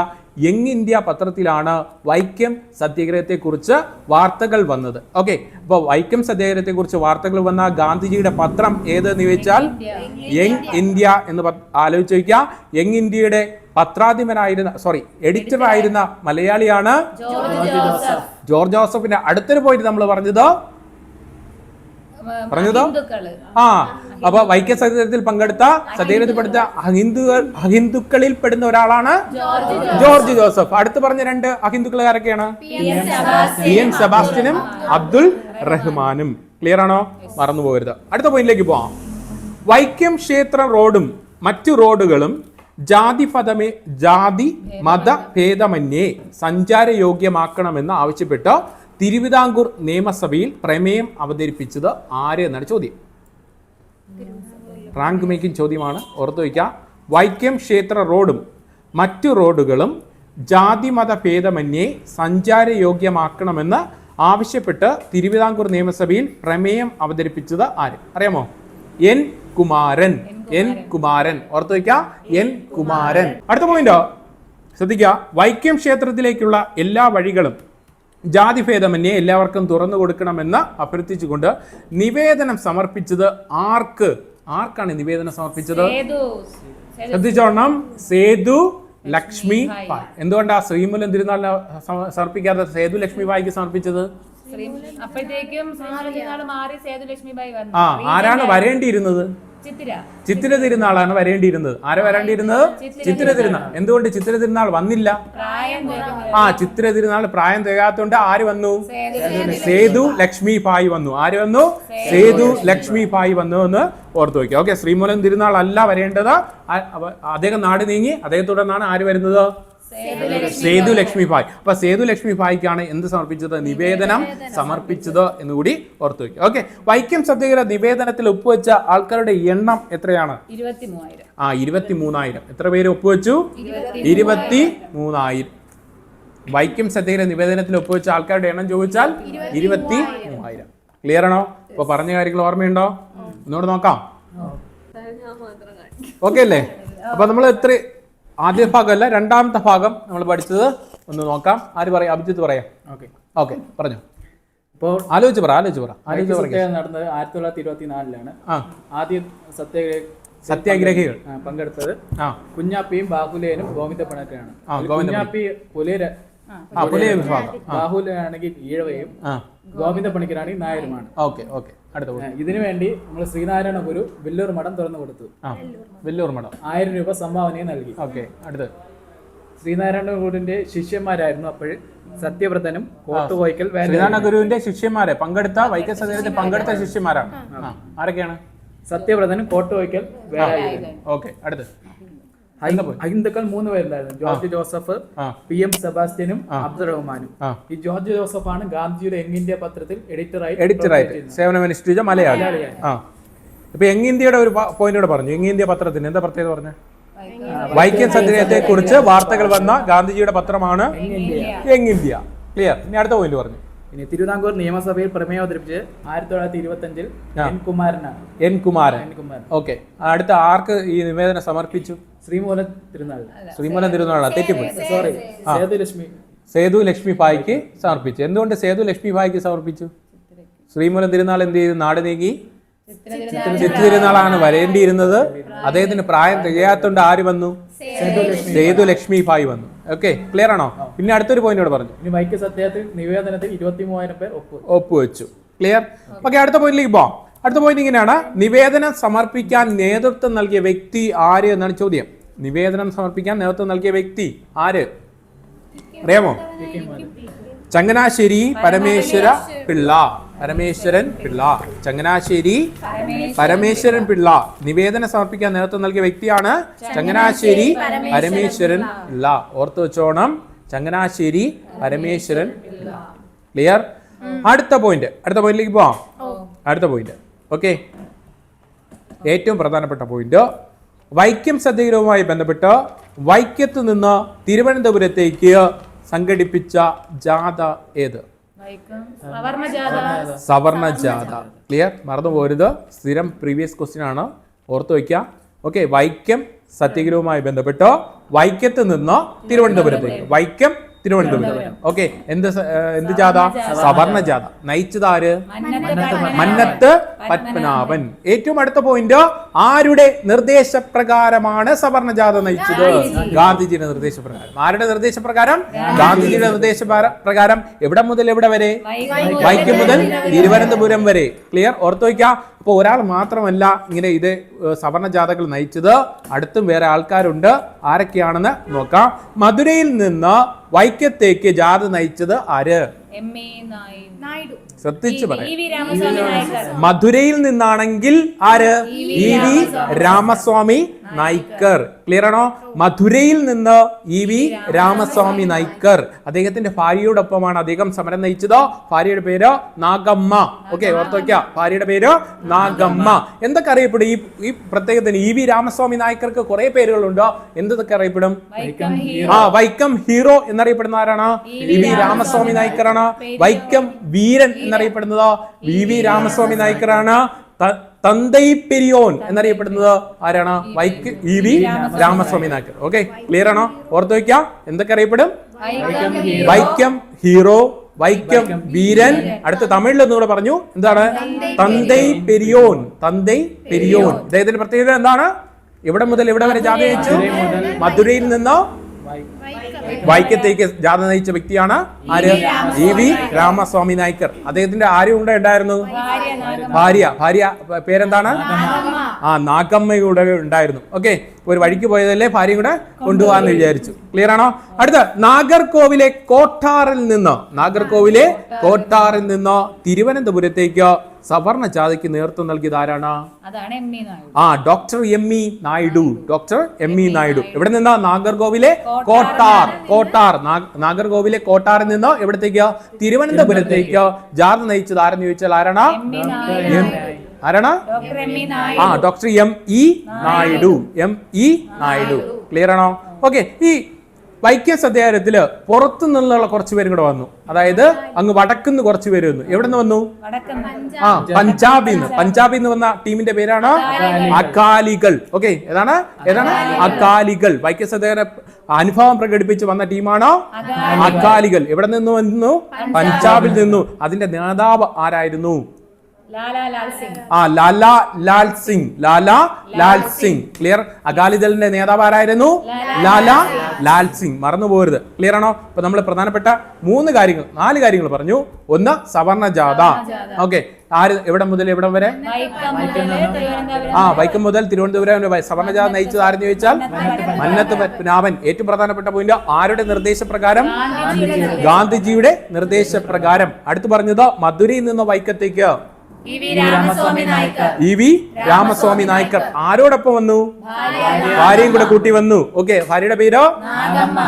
യങ് ഇന്ത്യ പത്രത്തിലാണ് വൈക്കം സത്യാഗ്രഹത്തെ കുറിച്ച് വാർത്തകൾ വന്നത്. ഓക്കെ, അപ്പോൾ വൈക്കം സത്യാഗ്രഹത്തെ കുറിച്ച് വാർത്തകൾ വന്ന ഗാന്ധിജിയുടെ പത്രം ഏതെന്ന് ചോദിച്ചാൽ യങ് ഇന്ത്യ എന്ന് ആലോചിച്ച് വയ്ക്കുക. യങ് ഇന്ത്യയുടെ എഡിറ്റർ ആയിരുന്ന മലയാളിയാണ് ജോർജ് ജോസഫിന്റെ. അടുത്തൊരു പോയിന്റ് നമ്മൾ പറഞ്ഞതോ അപ്പൊ വൈക്കം സത്യാഗ്രഹത്തിൽ പങ്കെടുത്ത സത്യാഗ്രഹത്തിൽ പഠിച്ച അഹിന്ദുക്കളിൽ പെടുന്ന ഒരാളാണ് ജോർജ് ജോസഫ്. അടുത്ത് പറഞ്ഞ 2 അഹിന്ദുക്കൾ ആരൊക്കെയാണ്? PM സെബാസ്റ്റ്യനും അബ്ദുൾ റഹ്മാനും. ക്ലിയർ ആണോ? മറന്നു പോകരുത്. അടുത്ത പോയിന്റിലേക്ക് പോവാം. വൈക്കം ക്ഷേത്ര റോഡും മറ്റു റോഡുകളും ജാതി മതഭേദമന്യേ സഞ്ചാരയോഗ്യമാക്കണമെന്ന് ആവശ്യപ്പെട്ട് തിരുവിതാംകൂർ നിയമസഭയിൽ പ്രമേയം അവതരിപ്പിച്ചത് ആര് എന്നാണ് ചോദ്യം. റാങ്ക് മേക്കിംഗ് ചോദ്യമാണ്, ഓർത്തു വയ്ക്കാം. വൈക്കം ക്ഷേത്ര റോഡും മറ്റു റോഡുകളും ജാതി മതഭേദമന്യേ സഞ്ചാരയോഗ്യമാക്കണമെന്ന് ആവശ്യപ്പെട്ട് തിരുവിതാംകൂർ നിയമസഭയിൽ പ്രമേയം അവതരിപ്പിച്ചത് ആര്? അറിയാമോ? N. കുമാരൻ. ഓർത്തു വയ്ക്കാം, N. കുമാരൻ. അടുത്ത പോയിന്റോ ശ്രദ്ധിക്കുക. വൈക്കം ക്ഷേത്രത്തിലേക്കുള്ള എല്ലാ വഴികളും ജാതിഭേദമന്യേ എല്ലാവർക്കും തുറന്നു കൊടുക്കണമെന്ന് അഭ്യർത്ഥിച്ചുകൊണ്ട് നിവേദനം സമർപ്പിച്ചത് ആർക്ക്? ആർക്കാണ് നിവേദനം സമർപ്പിച്ചത്? സേതു ശ്രദ്ധിച്ചോണം, സേതു ലക്ഷ്മി ഭായ്. എന്തുകൊണ്ടാ ശ്രീമൂലം തിരുനാളിന് സമർപ്പിക്കാതെ സേതു ലക്ഷ്മി ഭായിക്ക് സമർപ്പിച്ചത്? അപ്പോഴത്തേക്കും ശ്രീമൂലം തിരുനാൾ മാറി സേതു ലക്ഷ്മിബായി വന്നു. ആരാണ് വരേണ്ടിയിരുന്നത്? ചിത്തിര തിരുനാളാണ് വരേണ്ടിയിരുന്നത്. ആരെ വരേണ്ടിയിരുന്നത്? ചിത്തിര തിരുനാൾ. എന്തുകൊണ്ട് ചിത്തിര തിരുനാൾ വന്നില്ല? ചിത്തിര തിരുനാൾ പ്രായം തികയാത്തോണ്ട് ആര് വന്നു? സേതു ലക്ഷ്മി ഭായ് വന്നു. ആര് വന്നു? സേതു ലക്ഷ്മി ഭായ് വന്നു എന്ന് ഓർത്തു വയ്ക്കുക. ഓക്കെ, ശ്രീമൂലം തിരുനാൾ അല്ല വരേണ്ടത്. അദ്ദേഹം നാട് നീങ്ങി, അദ്ദേഹത്തോടെന്നാണ് ആര് വരുന്നത്? സേതു ലക്ഷ്മി ഭായ്. അപ്പൊ സേതു ലക്ഷ്മി ഭായിക്കാണ് എന്ത് സമർപ്പിച്ചത്? നിവേദനം സമർപ്പിച്ചത് എന്നുകൂടി ഓർത്തു വയ്ക്കുക. ഓക്കെ, വൈക്കം സത്യാഗ്രഹ നിവേദനത്തിൽ ഒപ്പുവെച്ച ആൾക്കാരുടെ എണ്ണം എത്രയാണ്? 23,000. എത്ര പേര് ഒപ്പുവെച്ചു? 23,000. വൈക്കം സത്യാഗ്രഹ നിവേദനത്തിൽ ഒപ്പുവെച്ച ആൾക്കാരുടെ എണ്ണം ചോദിച്ചാൽ 23,000. ക്ലിയർ ആണോ? ഇപ്പൊ പറഞ്ഞ കാര്യങ്ങൾ ഓർമ്മയുണ്ടോ? ഒന്നുകൂടെ നോക്കാം. ഓക്കെ അല്ലേ? അപ്പൊ നമ്മൾ എത്ര ആദ്യ ഭാഗമല്ല, രണ്ടാമത്തെ ഭാഗം നമ്മൾ പഠിച്ചത് ഒന്ന് നോക്കാം. ആര് പറയാം? അഭിജിത്ത് പറയാം. ഓക്കെ, പറഞ്ഞു. ഇപ്പോൾ ആലോചിച്ച് പറ. നടന്നത് 1924 ആദ്യം സത്യാഗ്രഹികൾ പങ്കെടുത്തത് കുഞ്ഞാപ്പിയും ബാഹുലേനും ഗോവിന്ദ പണിക്കരാണ്. കുഞ്ഞാപ്പി ബാഹുലാണെങ്കിൽ ഈഴവയും ഗോവിന്ദ പണിക്കരാണെങ്കിൽ നായരുമാണ്. ഇതിനു വേണ്ടി നമ്മൾ ശ്രീനാരായണ ഗുരു വെല്ലൂർ മഠം തുറന്നു കൊടുത്തു. വെല്ലൂർ മഠം 1000 രൂപ സംഭാവനയും നൽകി. ശ്രീനാരായണ ഗുരുവിന്റെ ശിഷ്യന്മാരായിരുന്നു അപ്പോൾ സത്യവ്രതനും കോട്ടുകോയ്ക്കൽ ശ്രീനാരായണ ഗുരുവിന്റെ ശിഷ്യന്മാരെ പങ്കെടുത്ത വൈക്കം സത്യാഗ്രഹത്തിൽ പങ്കെടുത്ത ശിഷ്യന്മാരാണ്. ആരൊക്കെയാണ്? സത്യവ്രതനും കോട്ടുകോയ്ക്കൽ വേലായുധനും. അടുത്ത് ഹിന്ദുക്കൾ 3 പേരുണ്ടായിരുന്നു. ജോർജ് ജോസഫ്, PM സെബാസ്റ്റ്യനും അബ്ദുൾ റഹ്മാനും. ഈ ജോർജ് ജോസഫ് ആണ് ഗാന്ധിജിയുടെ യങ് ഇന്ത്യ പത്രത്തിൽ എഡിറ്ററായിട്ട് സേവനമനുഷ്ഠിച്ച മലയാളി. ഇപ്പൊ യങ് ഇന്ത്യയുടെ ഒരു പോയിന്റ് കൂടെ പറഞ്ഞു. യങ് ഇന്ത്യ പത്രത്തിന് എന്താ പ്രത്യേകത പറഞ്ഞു? വൈക്കം സത്യാഗ്രഹത്തെ കുറിച്ച് വാർത്തകൾ വന്ന ഗാന്ധിജിയുടെ പത്രമാണ് യങ് ഇന്ത്യ. ക്ലിയർ? ഇനി അടുത്ത പോയിന്റ് പറഞ്ഞു. ഇനി തിരുവിതാംകൂർ നിയമസഭയിൽ പ്രമേയം അവതരിപ്പിച്ച് 1925 എൻ കുമാരൻ. ഓക്കെ, അടുത്ത ആർക്ക് ഈ നിവേദനം സമർപ്പിച്ചു? ശ്രീമൂലം തിരുനാൾ. തെറ്റിപ്പോയി. സോറി, സേതു ലക്ഷ്മി ഭായിക്ക് സമർപ്പിച്ചു. എന്തുകൊണ്ട് സേതു ലക്ഷ്മി ഭായിക്ക് സമർപ്പിച്ചു? ശ്രീമൂലം തിരുനാൾ എന്ത് ചെയ്തു? നാട് നീങ്ങി. ചിത്തിര തിരുനാളാണ് വരേണ്ടിയിരുന്നത്. അദ്ദേഹത്തിന് പ്രായം തികയാത്തോണ്ട് ആര് വന്നു? സേതു ലക്ഷ്മി ഭായ് വന്നു. ഓക്കെ, ക്ലിയർ ആണോ? പിന്നെ അടുത്തൊരു പോയിന്റ് പറഞ്ഞു. വൈക്കം സത്യാഗ്രഹത്തിൽ നിവേദനത്തിൽ 23,000 പേർ ഒപ്പുവെച്ചു. ക്ലിയർ? ഓക്കെ, അടുത്ത പോയിന്റിലേക്ക് പോവാം. അടുത്ത പോയിന്റ് ഇങ്ങനെയാണ്. നിവേദനം സമർപ്പിക്കാൻ നേതൃത്വം നൽകിയ വ്യക്തി ആര് എന്നാണ് ചോദ്യം. നിവേദനം സമർപ്പിക്കാൻ നേതൃത്വം നൽകിയ വ്യക്തി ആര്? അറിയാമോ? ചങ്ങനാശ്ശേരി പരമേശ്വരൻ പിള്ള. ചങ്ങനാശ്ശേരി പരമേശ്വരൻ പിള്ള നിവേദനം സമർപ്പിക്കാൻ നേതൃത്വം നൽകിയ വ്യക്തിയാണ് ചങ്ങനാശ്ശേരി പരമേശ്വരൻ പിള്ള. ഓർത്തു വെച്ചോണം, ചങ്ങനാശ്ശേരി പരമേശ്വരൻ പിള്ള. ക്ലിയർ? അടുത്ത പോയിന്റിലേക്ക് പോവാം. അടുത്ത പോയിന്റ്. ഓക്കെ, ഏറ്റവും പ്രധാനപ്പെട്ട പോയിന്റ്, വൈക്കം സത്യാഗ്രഹവുമായി ബന്ധപ്പെട്ട് വൈക്കത്ത് നിന്ന് തിരുവനന്തപുരത്തേക്ക് സംഘടിപ്പിച്ച ജാഥ ഏത്? സവർണ ജാഥ. ക്ലിയർ? മറന്നു പോരുത്, സ്ഥിരം പ്രീവിയസ് ക്വസ്റ്റ്യൻ ആണ്, ഓർത്തു വയ്ക്കുക. ഓക്കെ, വൈക്കം സത്യാഗ്രഹവുമായി ബന്ധപ്പെട്ട് വൈക്കത്ത് നിന്ന് തിരുവനന്തപുരത്തേക്ക്. വൈക്കം തിരുവനന്തപുരം. ഓക്കെ, എന്ത് ജാഥ? സവർണ ജാഥ. നയിച്ചതാര്? മന്നത്ത് പത്മനാഭൻ. ഏറ്റവും അടുത്ത പോയിന്റ്, ആരുടെ നിർദ്ദേശപ്രകാരമാണ് സവർണ ജാഥ നയിച്ചത്? ഗാന്ധിജിയുടെ നിർദ്ദേശപ്രകാരം. ആരുടെ നിർദ്ദേശപ്രകാരം? ഗാന്ധിജിയുടെ നിർദ്ദേശപ്രകാരം. എവിടെ മുതൽ എവിടെ വരെ? വൈക്കം മുതൽ തിരുവനന്തപുരം വരെ. ക്ലിയർ? ഓർത്തു വയ്ക്കാം. അപ്പോൾ ഒരാൾ മാത്രമല്ല ഇങ്ങനെ ഇത് സവർണ ജാഥകൾ നയിച്ചത്, അടുത്തും വേറെ ആൾക്കാരുണ്ട്. ആരൊക്കെയാണെന്ന് നോക്കാം. മധുരയിൽ നിന്ന് വൈക്കത്തേക്ക് ജാഥ നയിച്ചത് ആര്? ശ്രദ്ധിച്ചു പറയാം. മധുരയിൽ നിന്നാണെങ്കിൽ ആര്? EV രാമസ്വാമി നായ്ക്കർ. ക്ലിയർ ആണോ? മധുരയിൽ നിന്ന് EV രാമസ്വാമി നായ്ക്കർ. അദ്ദേഹത്തിന്റെ ഭാര്യയോടൊപ്പമാണ് അദ്ദേഹം സമരം നയിച്ചത്. ഭാര്യയുടെ പേര് നാഗമ്മ. ഓക്കെ, ഓർത്തു വയ്ക്കുക, ഭാര്യയുടെ പേര് നാഗമ്മ. എന്തൊക്കെ അറിയപ്പെടും ഈ പ്രത്യേകത്തിന്? EV രാമസ്വാമി നായ്ക്കർക്ക് കുറെ പേരുകളുണ്ട്. എന്തൊക്കെ അറിയപ്പെടും? വൈക്കം ഹീറോ എന്നറിയപ്പെടുന്ന ആരാണ്? EV രാമസ്വാമി നായ്ക്കറാണ്. വൈക്കം വീരൻ എന്നറിയപ്പെടുന്നത് VV രാമസ്വാമി നായ്ക്കറാണ്. തന്തൈ പെരിയോൻ എന്നറിയപ്പെടുന്നത് ആരാണ്? EV Ramaswamy Naicker. Okay, clear ആണോ? ഓർത്തു വയ്ക്കാം. എന്തൊക്കെ അറിയപ്പെടും? വൈക്കം ഹീറോ, വൈക്കം വീരൻ. അടുത്ത തമിഴിൽ ഒന്നുകൂടെ പറഞ്ഞു, എന്താണ്? തന്തൈ പെരിയോൻ. തന്തൈ പെരിയോൻ. അദ്ദേഹത്തിന്റെ പ്രത്യേകത എന്താണ്? ഇവിടെ മുതൽ ഇവിടെ വരെ ജാഥ നയിച്ചു. മധുരയിൽ നിന്ന് വൈക്കത്തേക്ക് ജാഥ നയിച്ച വ്യക്തിയാണ് ആര്? EV രാമസ്വാമി നായ്ക്കർ. അദ്ദേഹത്തിന്റെ ആരും ഉണ്ടായിരുന്നു? ഭാര്യ പേരെന്താണ്? നാഗമ്മയുടെ ഉണ്ടായിരുന്നു. ഓക്കെ, ഒരു വഴിക്ക് പോയതല്ലേ, ഭാര്യയും കൂടെ കൊണ്ടുപോകാന്ന് വിചാരിച്ചു. ക്ലിയർ ആണോ? അടുത്ത നാഗർകോവിലെ കോട്ടാറിൽ നിന്ന് തിരുവനന്തപുരത്തേക്ക് സവർണ ജാഥയ്ക്ക് നേതൃത്വം നൽകിയത് ആരാണ്? ഡോക്ടർ എം.ഇ. നായിഡു. എവിടെ നിന്നാ? നാഗർകോവിലെ കോട്ടാർ. നാഗർകോവിലെ കോട്ടാറിൽ നിന്ന് എവിടത്തേക്ക്? തിരുവനന്തപുരത്തേക്ക് ജാഥ നയിച്ചത് ആരെന്ന് ചോദിച്ചാൽ ആരാണ്? ഡോക്ടർ എം.ഇ. നായിഡു. ക്ലിയർ ആണോ? ഓക്കെ, ഈ വൈക്കം സത്യാഗ്രഹത്തില് പുറത്തു നിന്നുള്ള കുറച്ച് പേരും കൂടെ വന്നു. അതായത് അങ്ങ് വടക്കുന്ന് കുറച്ച് പേര് വന്നു. എവിടെ നിന്ന് വന്നു? പഞ്ചാബിൽ നിന്ന് വന്ന ടീമിന്റെ പേരാണ് അകാലികൾ. ഓക്കെ, ഏതാണ് അകാലികൾ. വൈക്കം സത്യാഗ്രഹ അനുഭവം പ്രകടിപ്പിച്ച് വന്ന ടീമാണോ അകാലികൾ. എവിടെ നിന്ന് വന്നു? പഞ്ചാബിൽ നിന്നു. അതിന്റെ നേതാവ് ആരായിരുന്നു? ലാലാ ലാൽ സിംഗ്. ക്ലിയർ? അകാലിദളിന്റെ നേതാവ് ആരായിരുന്നു? ലാലാ ലാൽ സിംഗ്. മറന്നു പോകരുത്. ക്ലിയർ ആണോ? ഇപ്പൊ നമ്മൾ പ്രധാനപ്പെട്ട 4 കാര്യങ്ങൾ പറഞ്ഞു. ഒന്ന്, സവർണ ജാഥ. ഓക്കെ, ആര് എവിടെ മുതൽ എവിടം വരെ? വൈക്കം മുതൽ തിരുവനന്തപുരം സവർണ ജാഥ നയിച്ചത് ആരെന്ന് ചോദിച്ചാൽ മന്നത്ത് പത്മനാഭൻ. ഏറ്റവും പ്രധാനപ്പെട്ട പോയിന്റ്, ആരുടെ നിർദ്ദേശപ്രകാരം? ഗാന്ധിജിയുടെ നിർദ്ദേശപ്രകാരം. അടുത്ത് പറഞ്ഞത് മധുരയിൽ നിന്ന് വൈക്കത്തേക്ക് EV രാമസ്വാമി നായ്ക്കർ. ആരോടൊപ്പം വന്നു? ഭാര്യയും കൂടെ കൂട്ടി വന്നു. ഓക്കെ, ഭാര്യയുടെ പേരോ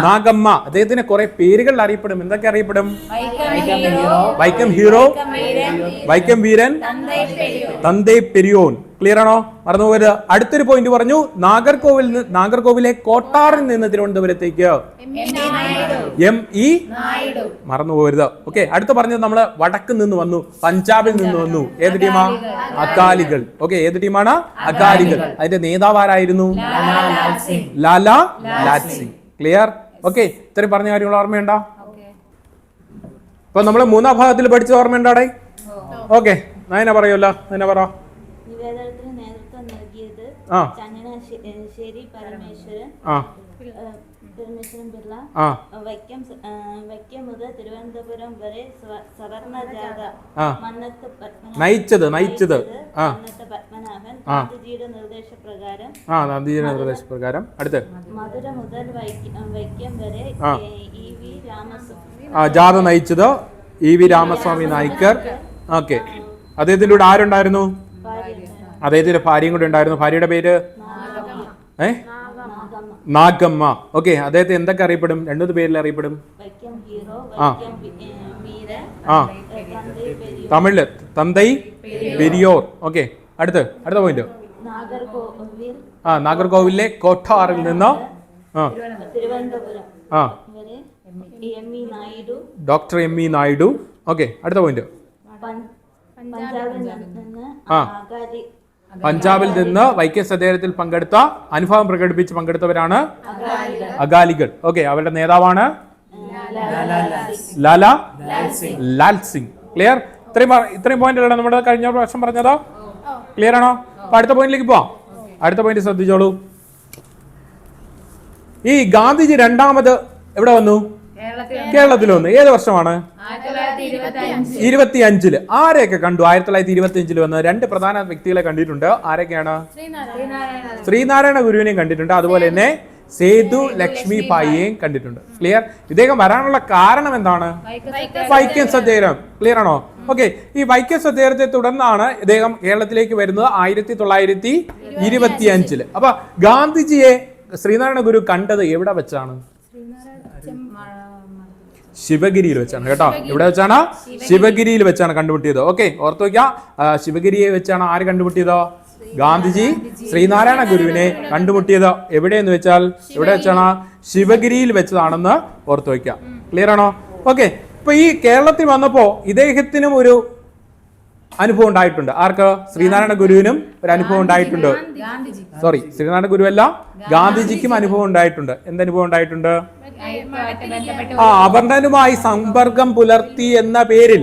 നാഗമ്മ. അദ്ദേഹത്തിന് കുറെ പേരുകൾ അറിയപ്പെടും. എന്തൊക്കെ അറിയപ്പെടും? വൈക്കം ഹീറോ, വൈക്കം വീരൻ, തന്തൈ പെരിയോൻ. ക്ലിയർ ആണോ? മറന്നു പോകരുത്. അടുത്തൊരു പോയിന്റ് പറഞ്ഞു, നാഗർകോവിലെ കോട്ടാറിൽ നിന്ന് തിരുവനന്തപുരത്തേക്ക് എം.ഇ. മറന്നു പോകരുത്. ഓക്കെ, അടുത്ത് പറഞ്ഞത് നമ്മള് വടക്ക് നിന്ന് വന്നു, പഞ്ചാബിൽ നിന്ന് വന്നു. ഏത് ടീമാ? അകാലികൾ. ഓക്കെ, ഏത് ടീമാണ്? അകാലികൾ. അതിന്റെ നേതാവ് ആരായിരുന്നു? ലാലാ ലാൽ സിംഗ്. ക്ലിയർ? ഓക്കെ, ഇത്രയും പറഞ്ഞ കാര്യങ്ങൾ ഓർമ്മയുണ്ടോ? ഇപ്പൊ നമ്മള് 3ാം ഭാഗത്തിൽ പഠിച്ച ഓർമ്മയുണ്ടാടേ? ഓക്കെ, നയന പറയുമല്ലോ, നയന പറ. നിവേദനത്തിന് നേതൃത്വം നൽകിയത് ചങ്ങനാശ്ശേരി പരമേശ്വരൻ പിള്ള. വൈക്കം മുതൽ തിരുവനന്തപുരം വരെ സവർണ ജാഥ നയിച്ചത് മന്നത്ത് പത്മനാഭൻ. ഗാന്ധിജിയുടെ നിർദ്ദേശപ്രകാരം. അടുത്ത് മധുര മുതൽ വൈക്കം വരെ EV രാമസ്വാമി ജാഥ നയിച്ചത് EV രാമസ്വാമി നായ്ക്കർ. ഓക്കെ, അദ്ദേഹത്തിന്റെ കൂടെ ആരുണ്ടായിരുന്നു? അദ്ദേഹത്തിന്റെ ഭാര്യയും കൂടെ ഉണ്ടായിരുന്നു. ഭാര്യയുടെ പേര് നാഗമ്മ. ഓക്കെ, അദ്ദേഹത്തെ എന്തൊക്കെ അറിയപ്പെടും? 2 പേരിൽ അറിയപ്പെടും. തമിഴില് തന്തൈ പെരിയോർ. ഓക്കെ, അടുത്ത പോയിന്റ്, നാഗർകോവിലെ കോട്ടാറിൽ നിന്ന് ഡോക്ടർ എം.ഇ. നായിഡു. ഓക്കെ, അടുത്ത പോയിന്റ്, പഞ്ചാബിൽ നിന്ന് വൈക്കം സത്യാഗ്രഹത്തിൽ പങ്കെടുത്ത അനുഭവം പ്രകടിപ്പിച്ച് പങ്കെടുത്തവരാണ് അകാലികൾ. ഓക്കെ, അവരുടെ നേതാവാണ് ലാലാ ലാൽ സിംഗ്. ക്ലിയർ? ഇത്രയും പോയിന്റുകളാണ് നമ്മുടെ കഴിഞ്ഞ പ്രാവശ്യം പറഞ്ഞതോ? ക്ലിയർ ആണോ? അപ്പൊ അടുത്ത പോയിന്റിലേക്ക് പോവാം. അടുത്ത പോയിന്റ് ശ്രദ്ധിച്ചോളൂ. ഈ ഗാന്ധിജി രണ്ടാമത് എവിടെ വന്നു? കേരളത്തിൽ വന്നു. ഏത് വർഷമാണ്? 25. ആരെയൊക്കെ കണ്ടു? 1925 വന്ന് 2 പ്രധാന വ്യക്തികളെ കണ്ടിട്ടുണ്ട്. ആരൊക്കെയാണ്? ശ്രീനാരായണ ഗുരുവിനെയും കണ്ടിട്ടുണ്ട്, അതുപോലെ തന്നെ സേതു ലക്ഷ്മി ഭായിയെയും കണ്ടിട്ടുണ്ട്. ക്ലിയർ? ഇദ്ദേഹം വരാനുള്ള കാരണം എന്താണ്? വൈക്കം സത്യാഗ്രഹം. ക്ലിയർ ആണോ? ഓക്കെ, ഈ വൈക്കം സത്യാഗ്രഹത്തെ തുടർന്നാണ് ഇദ്ദേഹം കേരളത്തിലേക്ക് വരുന്നത് 1925. അപ്പൊ ഗാന്ധിജിയെ ശ്രീനാരായണ ഗുരു കണ്ടത് എവിടെ വെച്ചാണ്? ശിവഗിരിയിൽ വെച്ചാണ് കേട്ടോ. എവിടെ വെച്ചാണ്? ശിവഗിരിയിൽ വെച്ചാണ് കണ്ടുമുട്ടിയത്. ഓക്കെ, ഓർത്തു വയ്ക്കുക. ശിവഗിരിയെ വെച്ചാണ് ആര് കണ്ടുമുട്ടിയത്? ഗാന്ധിജി ശ്രീനാരായണ ഗുരുവിനെ കണ്ടുമുട്ടിയത് എവിടെയെന്ന് വെച്ചാൽ എവിടെ വെച്ചാണ്? ശിവഗിരിയിൽ വെച്ചതാണെന്ന് ഓർത്തു വയ്ക്കുക. ക്ലിയർ ആണോ? ഓക്കെ, ഇപ്പൊ ഈ കേരളത്തിൽ വന്നപ്പോ ഇദ്ദേഹത്തിനും ഒരു അനുഭവം ഉണ്ടായിട്ടുണ്ട്. ആർക്ക്? ശ്രീനാരായണ ഗുരുവിനും ഒരു അനുഭവം ഉണ്ടായിട്ടുണ്ട്. ഗാന്ധിജി സോറി, ശ്രീനാരായണ ഗുരുവല്ല, ഗാന്ധിജിക്കും അനുഭവം ഉണ്ടായിട്ടുണ്ട്. എന്തനുഭവം ഉണ്ടായിട്ടുണ്ട്? അവർണനുമായി സമ്പർക്കം പുലർത്തി എന്ന പേരിൽ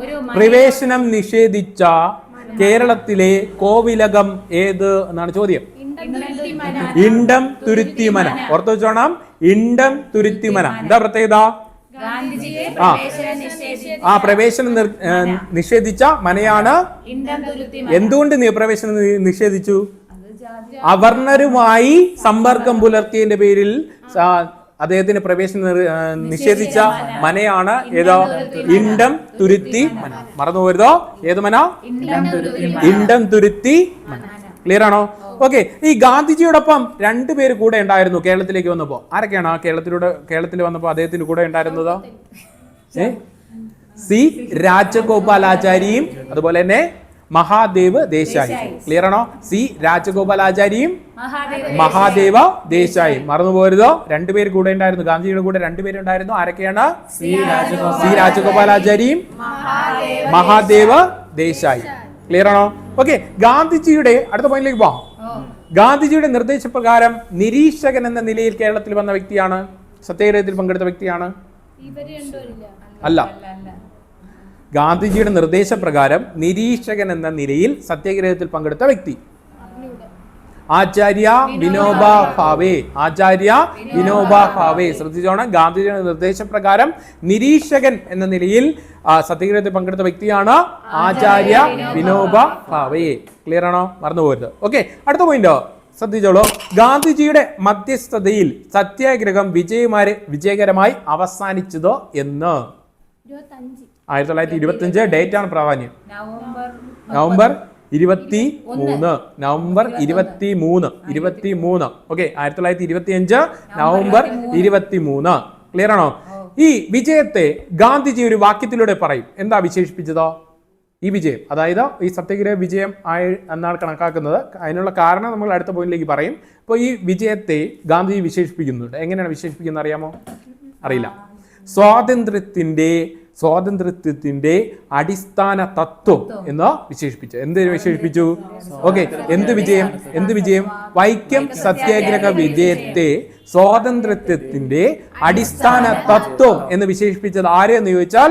ഒരു പ്രവേശനം നിഷേധിച്ച കേരളത്തിലെ കോവിലകം ഏത് എന്നാണ് ചോദ്യം. ഇണ്ടം തുരുത്തിമന. ഓർത്തു വെച്ചോണം, ഇണ്ടം തുരുത്തിമന. എന്താ പ്രത്യേകത? ഗാന്ധിജിയെ പ്രവേശനം നിഷേധിച്ച മനയാണ്. എന്തുകൊണ്ട് പ്രവേശനം നിഷേധിച്ചു? അവർണരുമായി സമ്പർക്കം പുലർത്തിയതിന്റെ പേരിൽ അദ്ദേഹത്തിന് പ്രവേശനം നിഷേധിച്ച മനയാണ് ഏതോ? ഇണ്ടം തുരുത്തി മന. മറന്നു പോരുതോ, ഏത് മന? ഇണ്ടം തുരുത്തി മന. ക്ലിയർ ആണോ? ഓക്കെ. ഈ ഗാന്ധിജിയോടൊപ്പം രണ്ടുപേര് കൂടെ ഉണ്ടായിരുന്നു കേരളത്തിലേക്ക് വന്നപ്പോ. ആരൊക്കെയാണ് ആ കേരളത്തിൽ വന്നപ്പോ അദ്ദേഹത്തിന് കൂടെ ഉണ്ടായിരുന്നത്? സി രാജഗോപാലാചാരിയും അതുപോലെ തന്നെ മഹാദേവ് ദേശായി. ക്ലിയർ ആണോ? സി രാജഗോപാലാചാരിയും മഹാദേവ ദേശായി. മറന്നു പോരുതോ, രണ്ടുപേര് കൂടെ ഉണ്ടായിരുന്നു. ഗാന്ധിജിയുടെ കൂടെ രണ്ടുപേരുണ്ടായിരുന്നു. ആരൊക്കെയാണ്? സി രാജഗോപാലാചാരിയും മഹാദേവ ദേശായി. ക്ലിയർ ആണോ? ഓക്കെ. ഗാന്ധിജിയുടെ അടുത്ത പോയിന്റിലേക്ക് പോവാം. ഗാന്ധിജിയുടെ നിർദ്ദേശപ്രകാരം നിരീക്ഷകൻ എന്ന നിലയിൽ കേരളത്തിൽ വന്ന വ്യക്തിയാണ്? സത്യാഗ്രഹത്തിൽ പങ്കെടുത്ത വ്യക്തിയാണ്? അല്ല. ഗാന്ധിജിയുടെ നിർദ്ദേശപ്രകാരം നിരീക്ഷകൻ എന്ന നിലയിൽ സത്യാഗ്രഹത്തിൽ പങ്കെടുത്ത വ്യക്തി ആചാര്യ വിനോബ ഭാവേ. ആചാര്യ വിനോബ ഭാവേ. ശ്രദ്ധിച്ചോണം, ഗാന്ധിജിയുടെ നിർദ്ദേശപ്രകാരം നിരീക്ഷകൻ എന്ന നിലയിൽ സത്യാഗ്രഹത്തിൽ പങ്കെടുത്ത വ്യക്തിയാണ് ആചാര്യ വിനോബ ഭാവേ. ക്ലിയർ ആണോ? മറന്നുപോകരുത്. ഓക്കെ. അടുത്ത പോയിന്റ് ശ്രദ്ധിച്ചോളൂ. ഗാന്ധിജിയുടെ മധ്യസ്ഥതയിൽ സത്യാഗ്രഹം വിജയകരമായി അവസാനിച്ചതോ എന്ന്? 1925. ഡേറ്റ് ആണ് പ്രാധാന്യം. November 23. November 23. Okay. 1925 November 23. Clear ആണോ? ഈ വിജയത്തെ ഗാന്ധിജി ഒരു വാക്യത്തിലൂടെ പറയും. എന്താ വിശേഷിപ്പിച്ചതോ ഈ വിജയം? അതായത് ഈ സത്യാഗ്രഹ വിജയം എന്നാണ് കണക്കാക്കുന്നത്. അതിനുള്ള കാരണം നമ്മൾ അടുത്ത പോയിന്റിലേക്ക് പറയും. അപ്പോൾ ഈ വിജയത്തെ ഗാന്ധിജി വിശേഷിപ്പിക്കുന്നുണ്ട്. എങ്ങനെയാണ് വിശേഷിപ്പിക്കുന്നത് അറിയാമോ? അറിയില്ല. സ്വാതന്ത്ര്യത്തിന്റെ അടിസ്ഥാന തത്വം എന്ന് വിശേഷിപ്പിച്ചു. എന്ത് വിശേഷിപ്പിച്ചു? ഓക്കെ. എന്ത് വിജയം? വൈക്കം സത്യാഗ്രഹ വിജയത്തെ സ്വാതന്ത്ര്യത്തിന്റെ അടിസ്ഥാന തത്വം എന്ന് വിശേഷിപ്പിച്ചത് ആരെന്ന് ചോദിച്ചാൽ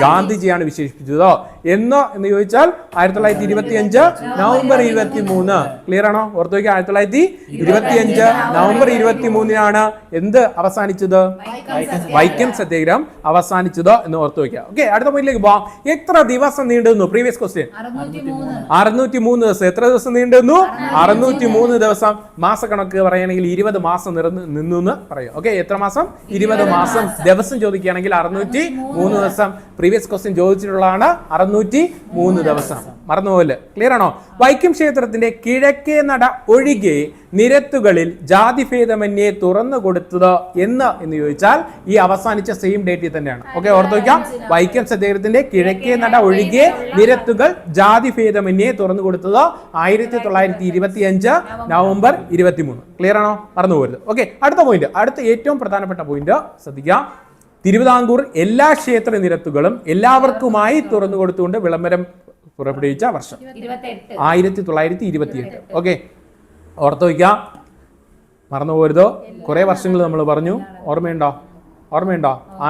ഗാന്ധിജിയാണ് വിശേഷിപ്പിച്ചത്. എന്ന് ചോദിച്ചാൽ 1925 നവംബർ 23. ക്ലിയർ ആണോ? ഓർത്തു വയ്ക്കുക. 1925 നവംബർ 23 എന്ത് അവസാനിച്ചത്? വൈക്കം സത്യാഗ്രഹം അവസാനിച്ചത് എന്ന് ഓർത്തു വയ്ക്കുക. ഓക്കെ. അടുത്ത പോയിന്റിലേക്ക് പോവാം. എത്ര ദിവസം നീണ്ടുന്നു? Previous question. 603 ദിവസം. എത്ര ദിവസം നീണ്ടുന്നു? 603 ദിവസം. മാസക്കണക്ക് പറയുകയാണെങ്കിൽ 20 മാസം നിന്നു എന്ന് പറയും. ഓക്കെ. എത്ര മാസം? 20 മാസം. ദിവസം ചോദിക്കുകയാണെങ്കിൽ 603 ദിവസം. പ്രീവിയസ് ക്വസ്റ്റ്യൻ ചോദിച്ചിട്ടുള്ളതാണ് 603 ദിവസം. മറന്നുപോലെ. ക്ലിയർ ആണോ? വൈക്കം ക്ഷേത്രത്തിന്റെ കിഴക്കേ നട ഒഴികെ നിരത്തുകളിൽ ജാതിഭേദമന്യേ തുറന്നു കൊടുത്തത് എന്ന് ചോദിച്ചാൽ ഈ അവസാനിച്ച സെയിം ഡേറ്റിൽ തന്നെയാണ്. ഓക്കെ. ഓർത്തു വയ്ക്കാം. വൈക്കം സത്യാഗ്രഹത്തിന്റെ കിഴക്കേ നട ഒഴികെ നിരത്തുകൾ ജാതിഭേദമന്യേ തുറന്നു കൊടുത്തത് 1925 നവംബർ 23. ക്ലിയർ ആണോ? മറന്നുപോകരുത്. ഓക്കെ. അടുത്ത പോയിന്റ്, അടുത്ത ഏറ്റവും പ്രധാനപ്പെട്ട പോയിന്റ് ശ്രദ്ധിക്കാം. തിരുവിതാംകൂർ എല്ലാ ക്ഷേത്ര നിരത്തുകളും എല്ലാവർക്കുമായി തുറന്നു കൊടുത്തുകൊണ്ട് വിളംബരം പുറപ്പെടുവിച്ച വർഷം 1928. ഓക്കെ. ഓർത്തു വയ്ക്കാം. മറന്നുപോകരുതോ. കുറെ വർഷങ്ങൾ നമ്മൾ പറഞ്ഞു. ഓർമ്മയുണ്ടോ?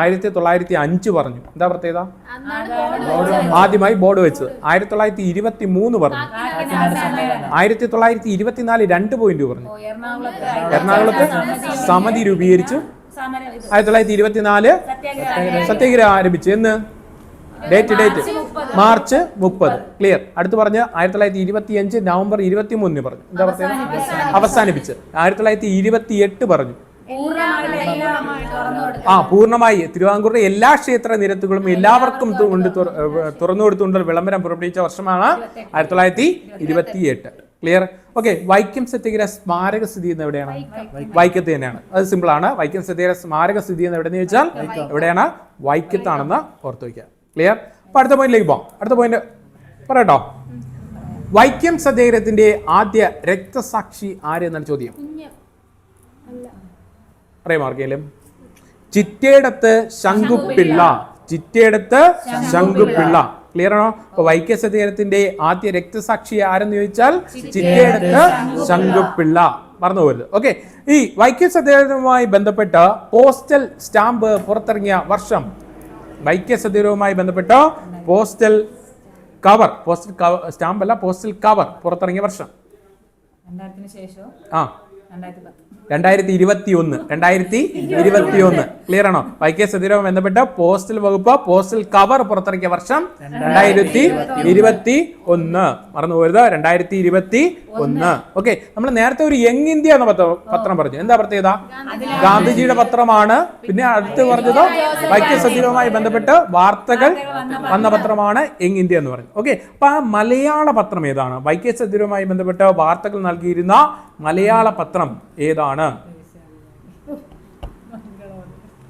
1905 പറഞ്ഞു. എന്താ പ്രത്യേകത? ആദ്യമായി ബോർഡ് വെച്ചത്. 1923 പറഞ്ഞു. 1924 2 പോയിന്റ് പറഞ്ഞു. എറണാകുളത്ത് സമിതി രൂപീകരിച്ചു. 1924 സത്യാഗ്രഹം ആരംഭിച്ചു. എന്ന് ഡേറ്റ് മാർച്ച് 30. ക്ലിയർ. അടുത്ത് പറഞ്ഞ് 1925 നവംബർ 23 പറഞ്ഞു. എന്താ പ്രത്യേകത? അവസാനിപ്പിച്ച്. 1928 പറഞ്ഞു. പൂർണ്ണമായി തിരുവിതാംകൂറിലെ എല്ലാ ക്ഷേത്ര നിരത്തുകളും എല്ലാവർക്കും തുറന്നു കൊടുത്തുകൊണ്ട് വിളംബരം പുറപ്പെടുവിച്ച വർഷമാണ് 1928. ക്ലിയർ. ഓക്കെ. വൈക്കം സത്യാഗ്രഹ സ്മാരക സ്ഥിതി ചെയ്യുന്ന എവിടെയാണ്? വൈക്കത്ത് തന്നെയാണ്. അത് സിമ്പിൾ ആണ്. വൈക്കം സത്യാഗ്രഹ സ്മാരക സ്ഥിതി ചെയ്യുന്ന എവിടെയെന്ന് ചോദിച്ചാൽ എവിടെയാണ്? വൈക്കത്താണെന്ന് ഓർത്തു വയ്ക്കുക. ക്ലിയർ. അപ്പൊ അടുത്ത പോയിന്റിലേക്ക് പോകാം. അടുത്ത പോയിന്റ് പറയട്ടോ. വൈക്കം സത്യാഗ്രഹത്തിന്റെ ആദ്യ രക്തസാക്ഷി ആര് എന്നാണ് ചോദ്യം. അറിയാം ആർക്കെങ്കിലും? ചിറ്റേടത്ത് ശങ്കുപിള്ള. ചിറ്റയെടുത്ത് ശങ്കുപിള്ള. ക്ലിയർ ആണോ? അപ്പൊ വൈക്കം സത്യാഗ്രഹത്തിന്റെ ആദ്യ രക്തസാക്ഷി ആരെന്ന് ചോദിച്ചാൽ ചിറ്റയെടുത്ത് ശങ്കുപിള്ള. മറന്നു പോകരുത്. ഓക്കെ, ഈ വൈക്കം സത്യാഗ്രഹവുമായി ബന്ധപ്പെട്ട പോസ്റ്റൽ സ്റ്റാമ്പ് പുറത്തിറങ്ങിയ വർഷം, വൈക്കം സത്യാഗ്രഹവുമായി ബന്ധപ്പെട്ട പോസ്റ്റൽ കവർ, പോസ്റ്റൽ സ്റ്റാമ്പ് അല്ല, പോസ്റ്റൽ കവർ പുറത്തിറങ്ങിയ വർഷം 2000 ശേഷം ആ 2010. 2021. ക്ലിയർ ആണോ? വൈക്കം സത്യാഗ്രഹവുമായി ബന്ധപ്പെട്ട പോസ്റ്റൽ വകുപ്പ് പോസ്റ്റൽ കവർ പുറത്തിറക്കിയ വർഷം 2021. മറന്നു പോരുത്, 2021. ഓക്കെ, നമ്മൾ നേരത്തെ ഒരു യങ് ഇന്ത്യ എന്ന പത്രം പറഞ്ഞു. എന്താ പ്രത്യേകത? ഗാന്ധിജിയുടെ പത്രമാണ്. പിന്നെ അടുത്ത് പറഞ്ഞത് വൈക്കം സത്യാഗ്രഹവുമായി ബന്ധപ്പെട്ട് വാർത്തകൾ വന്ന പത്രമാണ് യങ് ഇന്ത്യ എന്ന് പറഞ്ഞു. ഓക്കെ, അപ്പൊ ആ മലയാള പത്രം ഏതാണ്? വൈക്കം സത്യാഗ്രഹവുമായി ബന്ധപ്പെട്ട് വാർത്തകൾ നൽകിയിരുന്ന മലയാള പത്രം ഏതാണ്?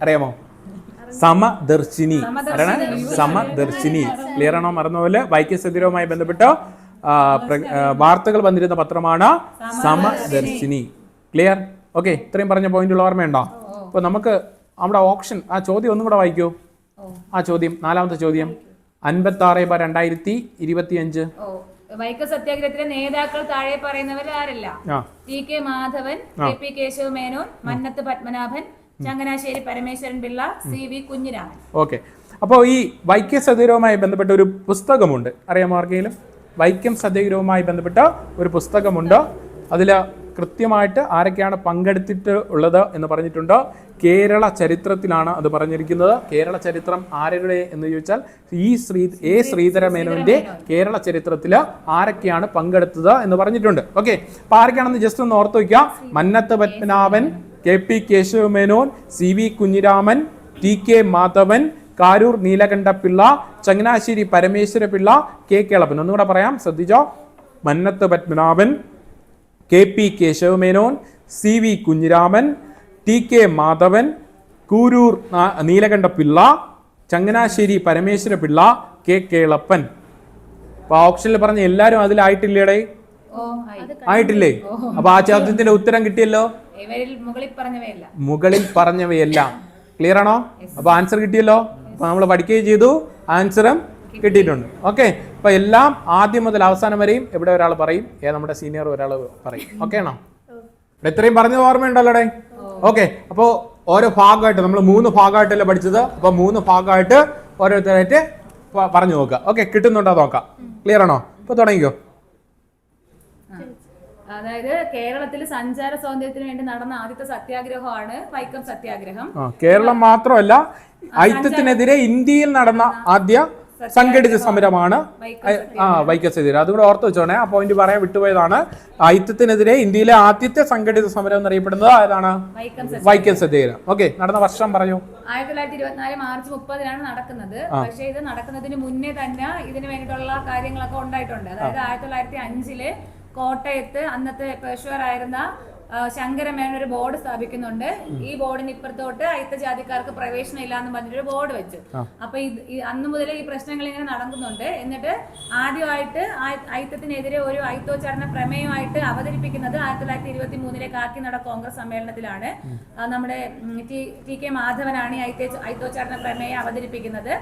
അറിയാമോ? സമദർശിനി. സമദർശിനി. ക്ലിയർ ആണോ? മറന്നുപോലെ വൈക്കം സത്യാഗ്രഹവുമായി ബന്ധപ്പെട്ട് വാർത്തകൾ വന്നിരുന്ന പത്രമാണ് സമദർശിനി. ക്ലിയർ? ഓക്കെ, ഇത്രയും പറഞ്ഞ പോയിന്റുള്ള ഓർമ്മയുണ്ടോ? അപ്പൊ നമുക്ക് നമ്മുടെ ഓപ്ഷൻ ആ ചോദ്യം ഒന്നും കൂടെ വായിക്കൂ. ആ ചോദ്യം, 4ാമത്തെ ചോദ്യം, 56/2025. വൈക്കം സത്യാഗ്രഹത്തിലെ നേതാക്കൾ താഴെ പറയുന്നവർ ആരല്ല? T K. Madhavan, K P. Kesava Menon, Mannath Padmanabhan, Changanassery Parameswaran Pillai, C V. Kunjiraman. Okay, അപ്പോൾ ഈ വൈക്കം സത്യാഗ്രഹവുമായി ബന്ധപ്പെട്ട ഒരു പുസ്തകമുണ്ട്. അറിയാമോ ആർക്കെങ്കിലും? വൈക്കം സത്യാഗ്രഹവുമായി ബന്ധപ്പെട്ട ഒരു പുസ്തകമുണ്ട്. അതിൽ കൃത്യമായിട്ട് ആരൊക്കെയാണ് പങ്കെടുത്തിട്ട് ഉള്ളത് എന്ന് പറഞ്ഞിട്ടുണ്ട്. കേരള ചരിത്രത്തിലാണ് അത് പറഞ്ഞിരിക്കുന്നത്. കേരള ചരിത്രം ആരുടെ എന്ന് ചോദിച്ചാൽ എ ശ്രീധര മേനോന്റെ കേരള ചരിത്രത്തിൽ ആരൊക്കെയാണ് പങ്കെടുത്തത് എന്ന് പറഞ്ഞിട്ടുണ്ട്. ഓക്കെ, അപ്പൊ ആരൊക്കെയാണെന്ന് ജസ്റ്റ് ഒന്ന് ഓർത്ത് വയ്ക്കുക. Mannath Padmanabhan, K P. Kesava Menon, C V. Kunjiraman, T K. Madhavan, Karoor Neelakantapillai, Changanassery Parameswara Pillai, K. Kelappan. ഒന്നുകൂടെ പറയാം, ശ്രദ്ധിച്ചോ. Mannath Padmanabhan, K P. Kesava Menon, C V. Kunjiraman, T K. Madhavan, Kuroor Neelakantapillai, Changanassery Parameswara Pillai, K. Kelappan. അപ്പൊ ഓപ്ഷനിൽ പറഞ്ഞ എല്ലാരും അതിലായിട്ടില്ലേടേ? ആയിട്ടില്ലേ? അപ്പൊ ആ ചോദ്യത്തിന്റെ ഉത്തരം കിട്ടിയല്ലോ. മുകളിൽ പറഞ്ഞവയെല്ലാം. ക്ലിയർ ആണോ? അപ്പൊ ആൻസർ കിട്ടിയല്ലോ. അപ്പൊ നമ്മൾ പഠിക്കുകയും ചെയ്തു, ആൻസറും കിട്ടിയിട്ടുണ്ട്. ഓക്കെ, അപ്പൊ എല്ലാം ആദ്യം മുതൽ അവസാനം വരെയും ഇവിടെ ഒരാൾ പറയും, നമ്മുടെ സീനിയർ ഒരാൾ പറയും. ഓക്കെ ആണോ? ഇത്രയും പറഞ്ഞത് ഓർമ്മയുണ്ടല്ലോടെ? ഓക്കെ, അപ്പോ ഓരോ ഭാഗമായിട്ട് നമ്മൾ 3 ഭാഗമായിട്ടല്ലേ പഠിച്ചത്. അപ്പൊ 3 ഭാഗമായിട്ട് ഓരോരുത്തരായിട്ട് പറഞ്ഞു നോക്കുക. ഓക്കെ, കിട്ടുന്നുണ്ടോ നോക്കാം. ക്ലിയർ ആണോ? ഇപ്പൊ തുടങ്ങിക്കോ. അതായത് കേരളത്തിൽ സഞ്ചാര സ്വാതന്ത്ര്യത്തിന് വേണ്ടി നടന്ന ആദ്യത്തെ സത്യാഗ്രഹമാണ് വൈക്കം സത്യാഗ്രഹം. കേരളം മാത്രമല്ല, ഐക്യത്തിനെതിരെ ഇന്ത്യയിൽ നടന്ന ആദ്യ സംഘടിത സമരമാണ് വൈക്കം സത്യാഗ്രഹം. അതുകൂടെ ഓർത്ത് വെച്ചോണേ. ആ പോയിന്റ് പറയാൻ വിട്ടുപോയതാണ്. ഐക്യത്തിനെതിരെ ഇന്ത്യയിലെ ആദ്യത്തെ സംഘടിത സമരം എന്നറിയപ്പെടുന്നത് ഏതാണ്? വൈക്കം സത്യാഗ്രഹം. ഓക്കെ, നടന്ന വർഷം പറയൂ. 1924 മാർച്ച് 30 നടക്കുന്നത്. പക്ഷെ ഇത് നടക്കുന്നതിന് മുന്നേ തന്നെ ഇതിന് വേണ്ടിയിട്ടുള്ള കാര്യങ്ങളൊക്കെ ഉണ്ടായിട്ടുണ്ട്. അതായത് 1905 കോട്ടയത്ത് അന്നത്തെ പേഷ്വറായിരുന്ന ശങ്കരമേനോൻ ഒരു ബോർഡ് സ്ഥാപിക്കുന്നുണ്ട്. ഈ ബോർഡിന് ഇപ്പുറത്തോട്ട് അയിത്തജാതിക്കാർക്ക് പ്രവേശനം ഇല്ല എന്ന് പറഞ്ഞൊരു ബോർഡ് വെച്ചു. അപ്പൊ അന്ന് മുതൽ ഈ പ്രശ്നങ്ങൾ ഇങ്ങനെ നടക്കുന്നുണ്ട്. എന്നിട്ട് ആദ്യമായിട്ട് അയിത്തത്തിനെതിരെ ഒരു അയിത്തോച്ചാടന പ്രമേയമായിട്ട് അവതരിപ്പിക്കുന്നത് 1923 കാക്കിനട കോൺഗ്രസ് സമ്മേളനത്തിലാണ്. നമ്മുടെ ടി.കെ. മാധവനാണ് ഈ അയിത്തോച്ചാടന പ്രമേയം അവതരിപ്പിക്കുന്നത്.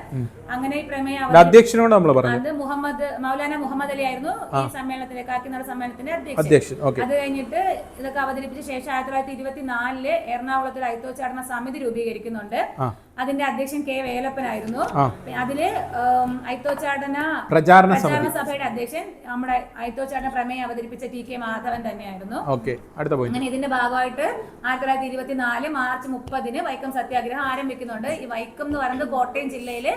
അങ്ങനെ ഈ പ്രമേയം അത് മൗലാന മുഹമ്മദ് അലി ആയിരുന്നു ഈ സമ്മേളനത്തിന്റെ കാക്കിനട സമ്മേളനത്തിന്റെ അധ്യക്ഷൻ. അത് കഴിഞ്ഞിട്ട് ഇതൊക്കെ അവതരിപ്പിച്ച ശേഷം 1924 എറണാകുളത്തിൽ അയിത്തോച്ചാടന സമിതി രൂപീകരിക്കുന്നുണ്ട്. അതിന്റെ അധ്യക്ഷൻ കെ. വേലപ്പനായിരുന്നു. അതില് അയിത്തോച്ചാടന പ്രചാരണ സഭയുടെ അധ്യക്ഷൻ നമ്മുടെ അയിത്തോച്ചാടന പ്രമേയം അവതരിപ്പിച്ച ടി.കെ. മാധവൻ തന്നെയായിരുന്നു. അങ്ങനെ ഇതിന്റെ ഭാഗമായിട്ട് 1924 മാർച്ച് 30 വൈക്കം സത്യാഗ്രഹം ആരംഭിക്കുന്നുണ്ട്. ഈ വൈക്കം എന്ന് പറയുന്നത് കോട്ടയം ജില്ലയിലെ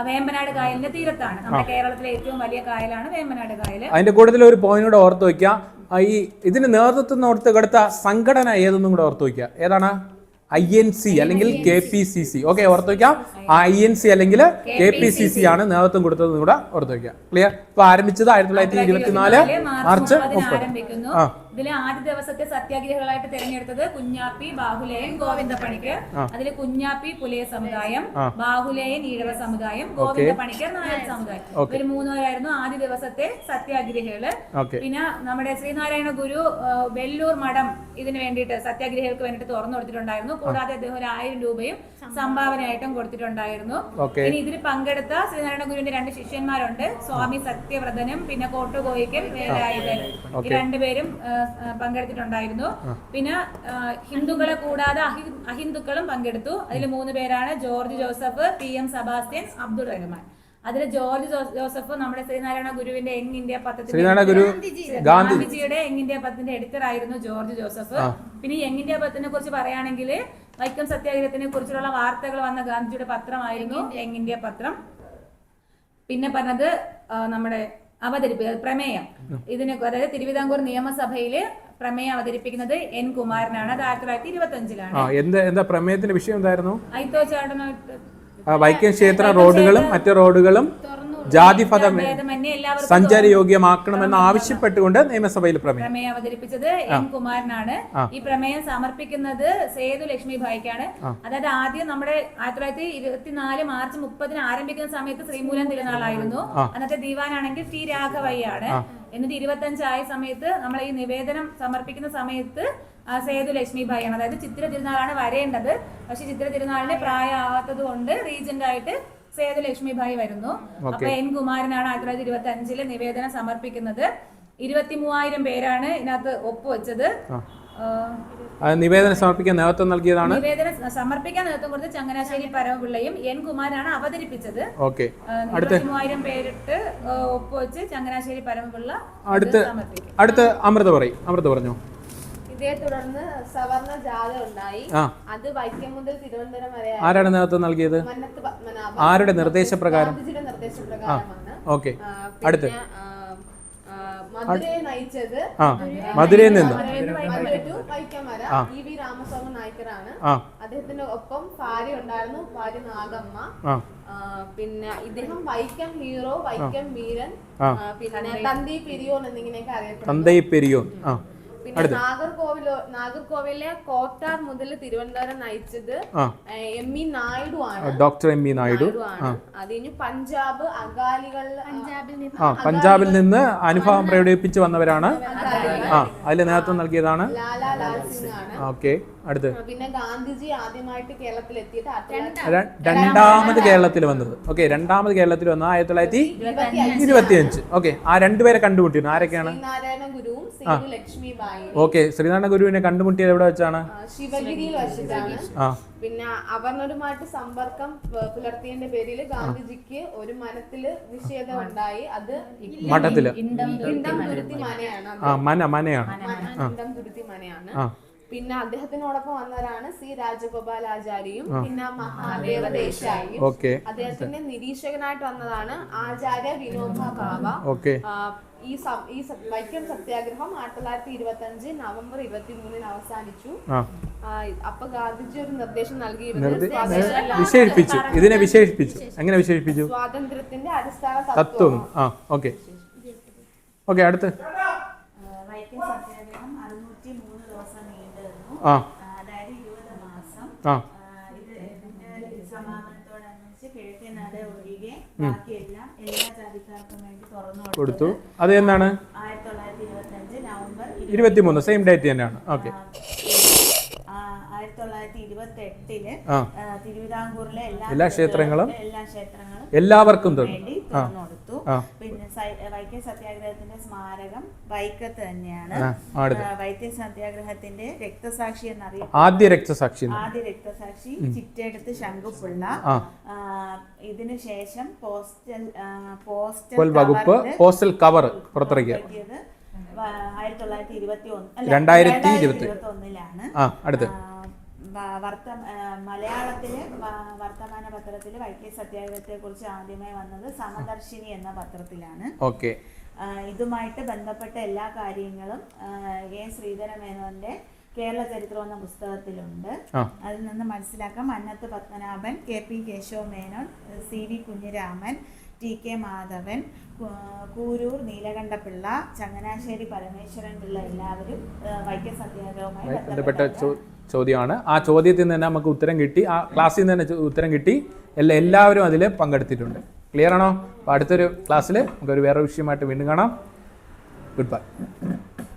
വേമ്പനാട് കായലിന്റെ തീരത്താണ്. നമ്മുടെ കേരളത്തിലെ ഏറ്റവും വലിയ കായലാണ് വേമ്പനാട് കായൽ. അതിന്റെ കൂടുതൽ ഒരു പോയിന്റ് കൂടെ ഓർത്ത് വയ്ക്കുക. ഈ ഇതിന് നേതൃത്വം കൊടുത്ത സംഘടന ഏതൊന്നും കൂടെ ഓർത്ത് വയ്ക്കുക. ഏതാണ്? INC അല്ലെങ്കിൽ KPCC. ഓക്കെ, ഓർത്ത് വയ്ക്കാം. INC അല്ലെങ്കിൽ KPCC ആണ് നേതൃത്വം കൊടുത്തതെന്ന് കൂടെ ഓർത്ത് വയ്ക്കുക. ക്ലിയർ? ഇപ്പൊ ആരംഭിച്ചത് 1924 മാർച്ച് 30. ഇതിൽ ആദ്യ ദിവസത്തെ സത്യാഗ്രഹികളായിട്ട് തിരഞ്ഞെടുത്തത് കുഞ്ഞാപ്പി, ബാഹുലേയൻ, ഗോവിന്ദ പണിക്കർ. അതിൽ കുഞ്ഞാപ്പി പുലയ സമുദായം, ബാഹുലേയൻ ഈഴവ സമുദായം, ഗോവിന്ദ പണിക്കർ നായർ സമുദായം. ഇവർ മൂന്നുപേരായിരുന്നു ആദ്യ ദിവസത്തെ സത്യാഗ്രഹികള്. പിന്നെ നമ്മുടെ ശ്രീനാരായണ ഗുരു വെല്ലൂർ മഠം ഇതിന് വേണ്ടിയിട്ട് സത്യാഗ്രഹികൾക്ക് വേണ്ടിയിട്ട് തുറന്നു കൊടുത്തിട്ടുണ്ടായിരുന്നു. കൂടാതെ അദ്ദേഹം 1000 രൂപയും സംഭാവനയായിട്ടും കൊടുത്തിട്ടുണ്ടായിരുന്നു. ഇനി ഇതിൽ പങ്കെടുത്ത ശ്രീനാരായണ ഗുരുവിന്റെ 2 ശിഷ്യന്മാരുണ്ട്, സ്വാമി സത്യവ്രതനും പിന്നെ കോട്ടുകോയിക്കൽ വേലായുധനും. ഈ രണ്ടുപേരും പങ്കെടുത്തിട്ടുണ്ടായിരുന്നു. പിന്നെ ഹിന്ദുക്കളെ കൂടാതെ അഹിന്ദുക്കളും പങ്കെടുത്തു. അതിൽ 3 പേരാണ് George Joseph, PM Sebastian, Abdul Rahman. അതിൽ ജോർജ് ജോസഫ് നമ്മുടെ ശ്രീനാരായണ ഗുരുവിന്റെ യങ് ഇന്ത്യ പത്രത്തിന്റെ ഗാന്ധിജിയുടെ യങ് ഇന്ത്യ പത്രത്തിന്റെ എഡിറ്റർ ആയിരുന്നു ജോർജ് ജോസഫ്. പിന്നെ യങ് ഇന്ത്യ പത്രത്തിനെ കുറിച്ച് പറയുകയാണെങ്കിൽ വൈക്കം സത്യാഗ്രഹത്തിനെ കുറിച്ചുള്ള വാർത്തകൾ വന്ന ഗാന്ധിജിയുടെ പത്രമായിരുന്നു യങ് ഇന്ത്യ പത്രം. പിന്നെ പറഞ്ഞത് നമ്മുടെ പ്രമേയം ഇതിനെ, അതായത് തിരുവിതാംകൂർ നിയമസഭയില് പ്രമേയം അവതരിപ്പിക്കുന്നത് N കുമാരനാണ്. അത് 1925-ലാണ്. എന്താ പ്രമേയത്തിന്റെ വിഷയം എന്തായിരുന്നു? അയിത്തോച്ചാടനായിട്ട് വൈക്കം ക്ഷേത്ര റോഡുകളും മറ്റു റോഡുകളും ജാതിപഥമേ സഞ്ചാരയോഗ്യമാക്കണമെന്ന് ആവശ്യപ്പെട്ടുകൊണ്ട് നിയമസഭയിൽ പ്രമേയം അവതരിപ്പിച്ചത് N കുമാരനാണ്. ഈ പ്രമേയം സമർപ്പിക്കുന്നത് സേതു ലക്ഷ്മി ഭായിക്കാണ്. അതായത് ആദ്യം നമ്മുടെ 1924 മാർച്ച് 30 ആരംഭിക്കുന്ന സമയത്ത് ശ്രീമൂലം തിരുനാളായിരുന്നു. അന്നത്തെ ദിവാനാണെങ്കിൽ T രാഘവയ്യാണ്. എന്നിട്ട് 25 ആയ സമയത്ത് നമ്മൾ ഈ നിവേദനം സമർപ്പിക്കുന്ന സമയത്ത് സേതു ലക്ഷ്മി ഭായിയാണ്. അതായത് ചിത്തിര തിരുനാളാണ് വരേണ്ടത്. പക്ഷെ ചിത്തിര തിരുനാളിന് പ്രായമാവാത്തത് കൊണ്ട് റീജന്റ് ആയിട്ട് സേതു ലക്ഷ്മി ഭായി വരുന്നു. അപ്പൊ N കുമാരനാണ് 1925 നിവേദനം സമർപ്പിക്കുന്നത്. 23,000 പേരാണ് ഇതിനകത്ത് ഒപ്പുവെച്ചത്. നിവേദനം സമർപ്പിക്കാൻ നേതൃത്വം നൽകിയതാണ്. നിവേദനം സമർപ്പിക്കാൻ നേതൃത്വം കൊടുത്ത് ചങ്ങനാശ്ശേരി പരമപിള്ളയും N കുമാരനാണ് അവതരിപ്പിച്ചത്. 23,000 പേരിട്ട് ഒപ്പുവെച്ച് ചങ്ങനാശ്ശേരി പരമപിള്ള അടുത്ത് അമൃത പറഞ്ഞു. ഇതേ തുടർന്ന് സവർണ ജാഥ ഉണ്ടായി. അത് വൈക്കം മുതൽ തിരുവനന്തപുരം വരെ. ആരാണ് നേതൃത്വം നൽകിയത്? മന്നത്ത് പത്മനാഭൻ. ആരുടെ നിർദ്ദേശപ്രകാരം? ഗാന്ധിജിയുടെ നിർദ്ദേശപ്രകാരമാണ്. ഓക്കെ. അടുത്ത് മധുരയെ നയിച്ചത് മധുരയിൽ നിന്ന് വൈക്കം വരെ EV രാമസ്വാമി നായ്ക്കറാണ്. അദ്ദേഹത്തിന്റെ ഒപ്പം ഭാര്യ ഉണ്ടായിരുന്നു, ഭാര്യ നാഗമ്മ. പിന്നെ ഇദ്ദേഹം വൈക്കം ഹീറോ, വൈക്കം വീരൻ, പിന്നെ തന്തൈ പെരിയോൻ എന്നിങ്ങനെയൊക്കെ അറിയപ്പെടുന്നു. പിന്നെ നാഗർകോവിലെ കോട്ടാർ മുതൽ തിരുവനന്തപുരം നയിച്ചത് ME നായിഡു ആണ്. Doctor ME Naidu. അത് കഴിഞ്ഞ് പഞ്ചാബ് പഞ്ചാബിൽ നിന്ന് അനുഭവം പ്രകടിപ്പിച്ച് വന്നവരാണ്. അതിൽ നേതൃത്വം നൽകിയതാണ് ലാലാ ലാൽ സിംഗ് ആണ്. ഓക്കെ. അടുത്ത് പിന്നെ ഗാന്ധിജി ആദ്യമായിട്ട് കേരളത്തിൽ എത്തിയിട്ട് രണ്ടാമത് കേരളത്തിൽ വന്നത്. ഓക്കെ. രണ്ടാമത് കേരളത്തിൽ വന്നത് 1925. ഓക്കെ. ആ രണ്ടുപേരെ കണ്ടുമുട്ടിയിരുന്നു. ആരൊക്കെയാണ്? ശ്രീനാരായണ ഗുരുവും സേതു ലക്ഷ്മി ബായി. ഓക്കെ. ശ്രീനാരായണ ഗുരുവിനെ കണ്ടുമുട്ടിയത് എവിടെ വെച്ചാണ്? ശിവഗിരിയിൽ വെച്ചിട്ടാണ്. പിന്നെ അവർണരുമായിട്ട് സമ്പർക്കം പുലർത്തിയതിന്റെ പേരിൽ ഗാന്ധിജിക്ക് ഒരു മനത്തില് നിഷേധം ഉണ്ടായി. അത് മഠത്തില് ഇണ്ടം തുരുത്തി മനയാണ്. ഇണ്ടം തുരുത്തി മനയാണ്. പിന്നെ അദ്ദേഹത്തിനോടൊപ്പം വന്നവരാണ് C രാജഗോപാലാചാര്യയും പിന്നെ മഹാദേവ ദേശായിയും. അദ്ദേഹത്തിന്റെ നിരീക്ഷകനായിട്ട് വന്നതാണ് ആചാര്യ വിനോബ ഭാവ. ഈ വൈക്കം സത്യാഗ്രഹം 1925 നവംബർ 23 അവസാനിച്ചു. അപ്പൊ ഗാന്ധിജി ഒരു നിർദ്ദേശം നൽകിയിരുന്നു. ഇതിനെ വിശേഷിപ്പിച്ചു. എങ്ങനെ വിശേഷിപ്പിച്ചു? സ്വാതന്ത്ര്യത്തിന്റെ അടിസ്ഥാന തത്വം. ഓക്കെ. അടുത്ത് വൈക്കം സത്യാഗ്രഹം 63 ദിവസം നീണ്ടുനിന്നു. അതായത് 20 മാസം. ഇതിന്റെ സമാപനത്തോടനുബന്ധിച്ച് കിഴക്കൻ നട ഒഴികെ ബാക്കിയെല്ലാം എല്ലാ ജാതിക്കാർക്കും വേണ്ടി തുറന്നു കൊടുത്തു. അത് എന്നാണ്? 1925 നവംബർ 23. സെയിം ഡേറ്റ് തന്നെയാണ്. ഓക്കെ. 1928 തിരുവിതാംകൂറിലെ എല്ലാ ക്ഷേത്രങ്ങളും എല്ലാവർക്കും വേണ്ടി തുറന്നു കൊടുത്തു. പിന്നെ വൈക്കം സത്യാഗ്രഹത്തിന്റെ സ്മാരകം വൈക്കത്ത് തന്നെയാണ്. വൈക്കം സത്യാഗ്രഹത്തിന്റെ രക്തസാക്ഷി എന്നറിയപ്പെടുന്നത് ആദ്യ രക്തസാക്ഷി ചിറ്റെടുത്ത് ശങ്കുപിള്ള. ഇതിനു ശേഷം പോസ്റ്റൽ വകുപ്പ് പോസ്റ്റൽ കവർ പുറത്തിറക്കിയത് 2021-ലാണ്. അടുത്ത് മലയാളത്തിലെ വർത്തമാന പത്രത്തില് വൈക്കം സത്യാഗ്രഹത്തെ കുറിച്ച് ആദ്യമായി വന്നത് സമദർശിനി എന്ന പത്രത്തിലാണ്. ഇതുമായിട്ട് ബന്ധപ്പെട്ട എല്ലാ കാര്യങ്ങളും ശ്രീധര മേനോന്റെ കേരള ചരിത്രം എന്ന പുസ്തകത്തിലുണ്ട്. അതിൽ നിന്ന് മനസ്സിലാക്കാം Mannath Padmanabhan, KP Keshava Menon, CV Kunhiraman, TK Madhavan, Kuroor Neelakantapillai, Changanassery Parameswaran Pillai എല്ലാവരും വൈക്കം സത്യാഗ്രഹവുമായി ബന്ധപ്പെട്ട ചോദ്യമാണ്. ആ ചോദ്യത്തിൽ നിന്ന് തന്നെ നമുക്ക് ഉത്തരം കിട്ടി, ആ ക്ലാസ്സിൽ നിന്ന് തന്നെ ഉത്തരം കിട്ടി. എല്ലാവരും അതിൽ പങ്കെടുത്തിട്ടുണ്ട്. ക്ലിയർ ആണോ? അപ്പോൾ അടുത്തൊരു ക്ലാസ്സിൽ നമുക്കൊരു വേറെ വിഷയമായിട്ട് വീണ്ടും കാണാം. Good bye.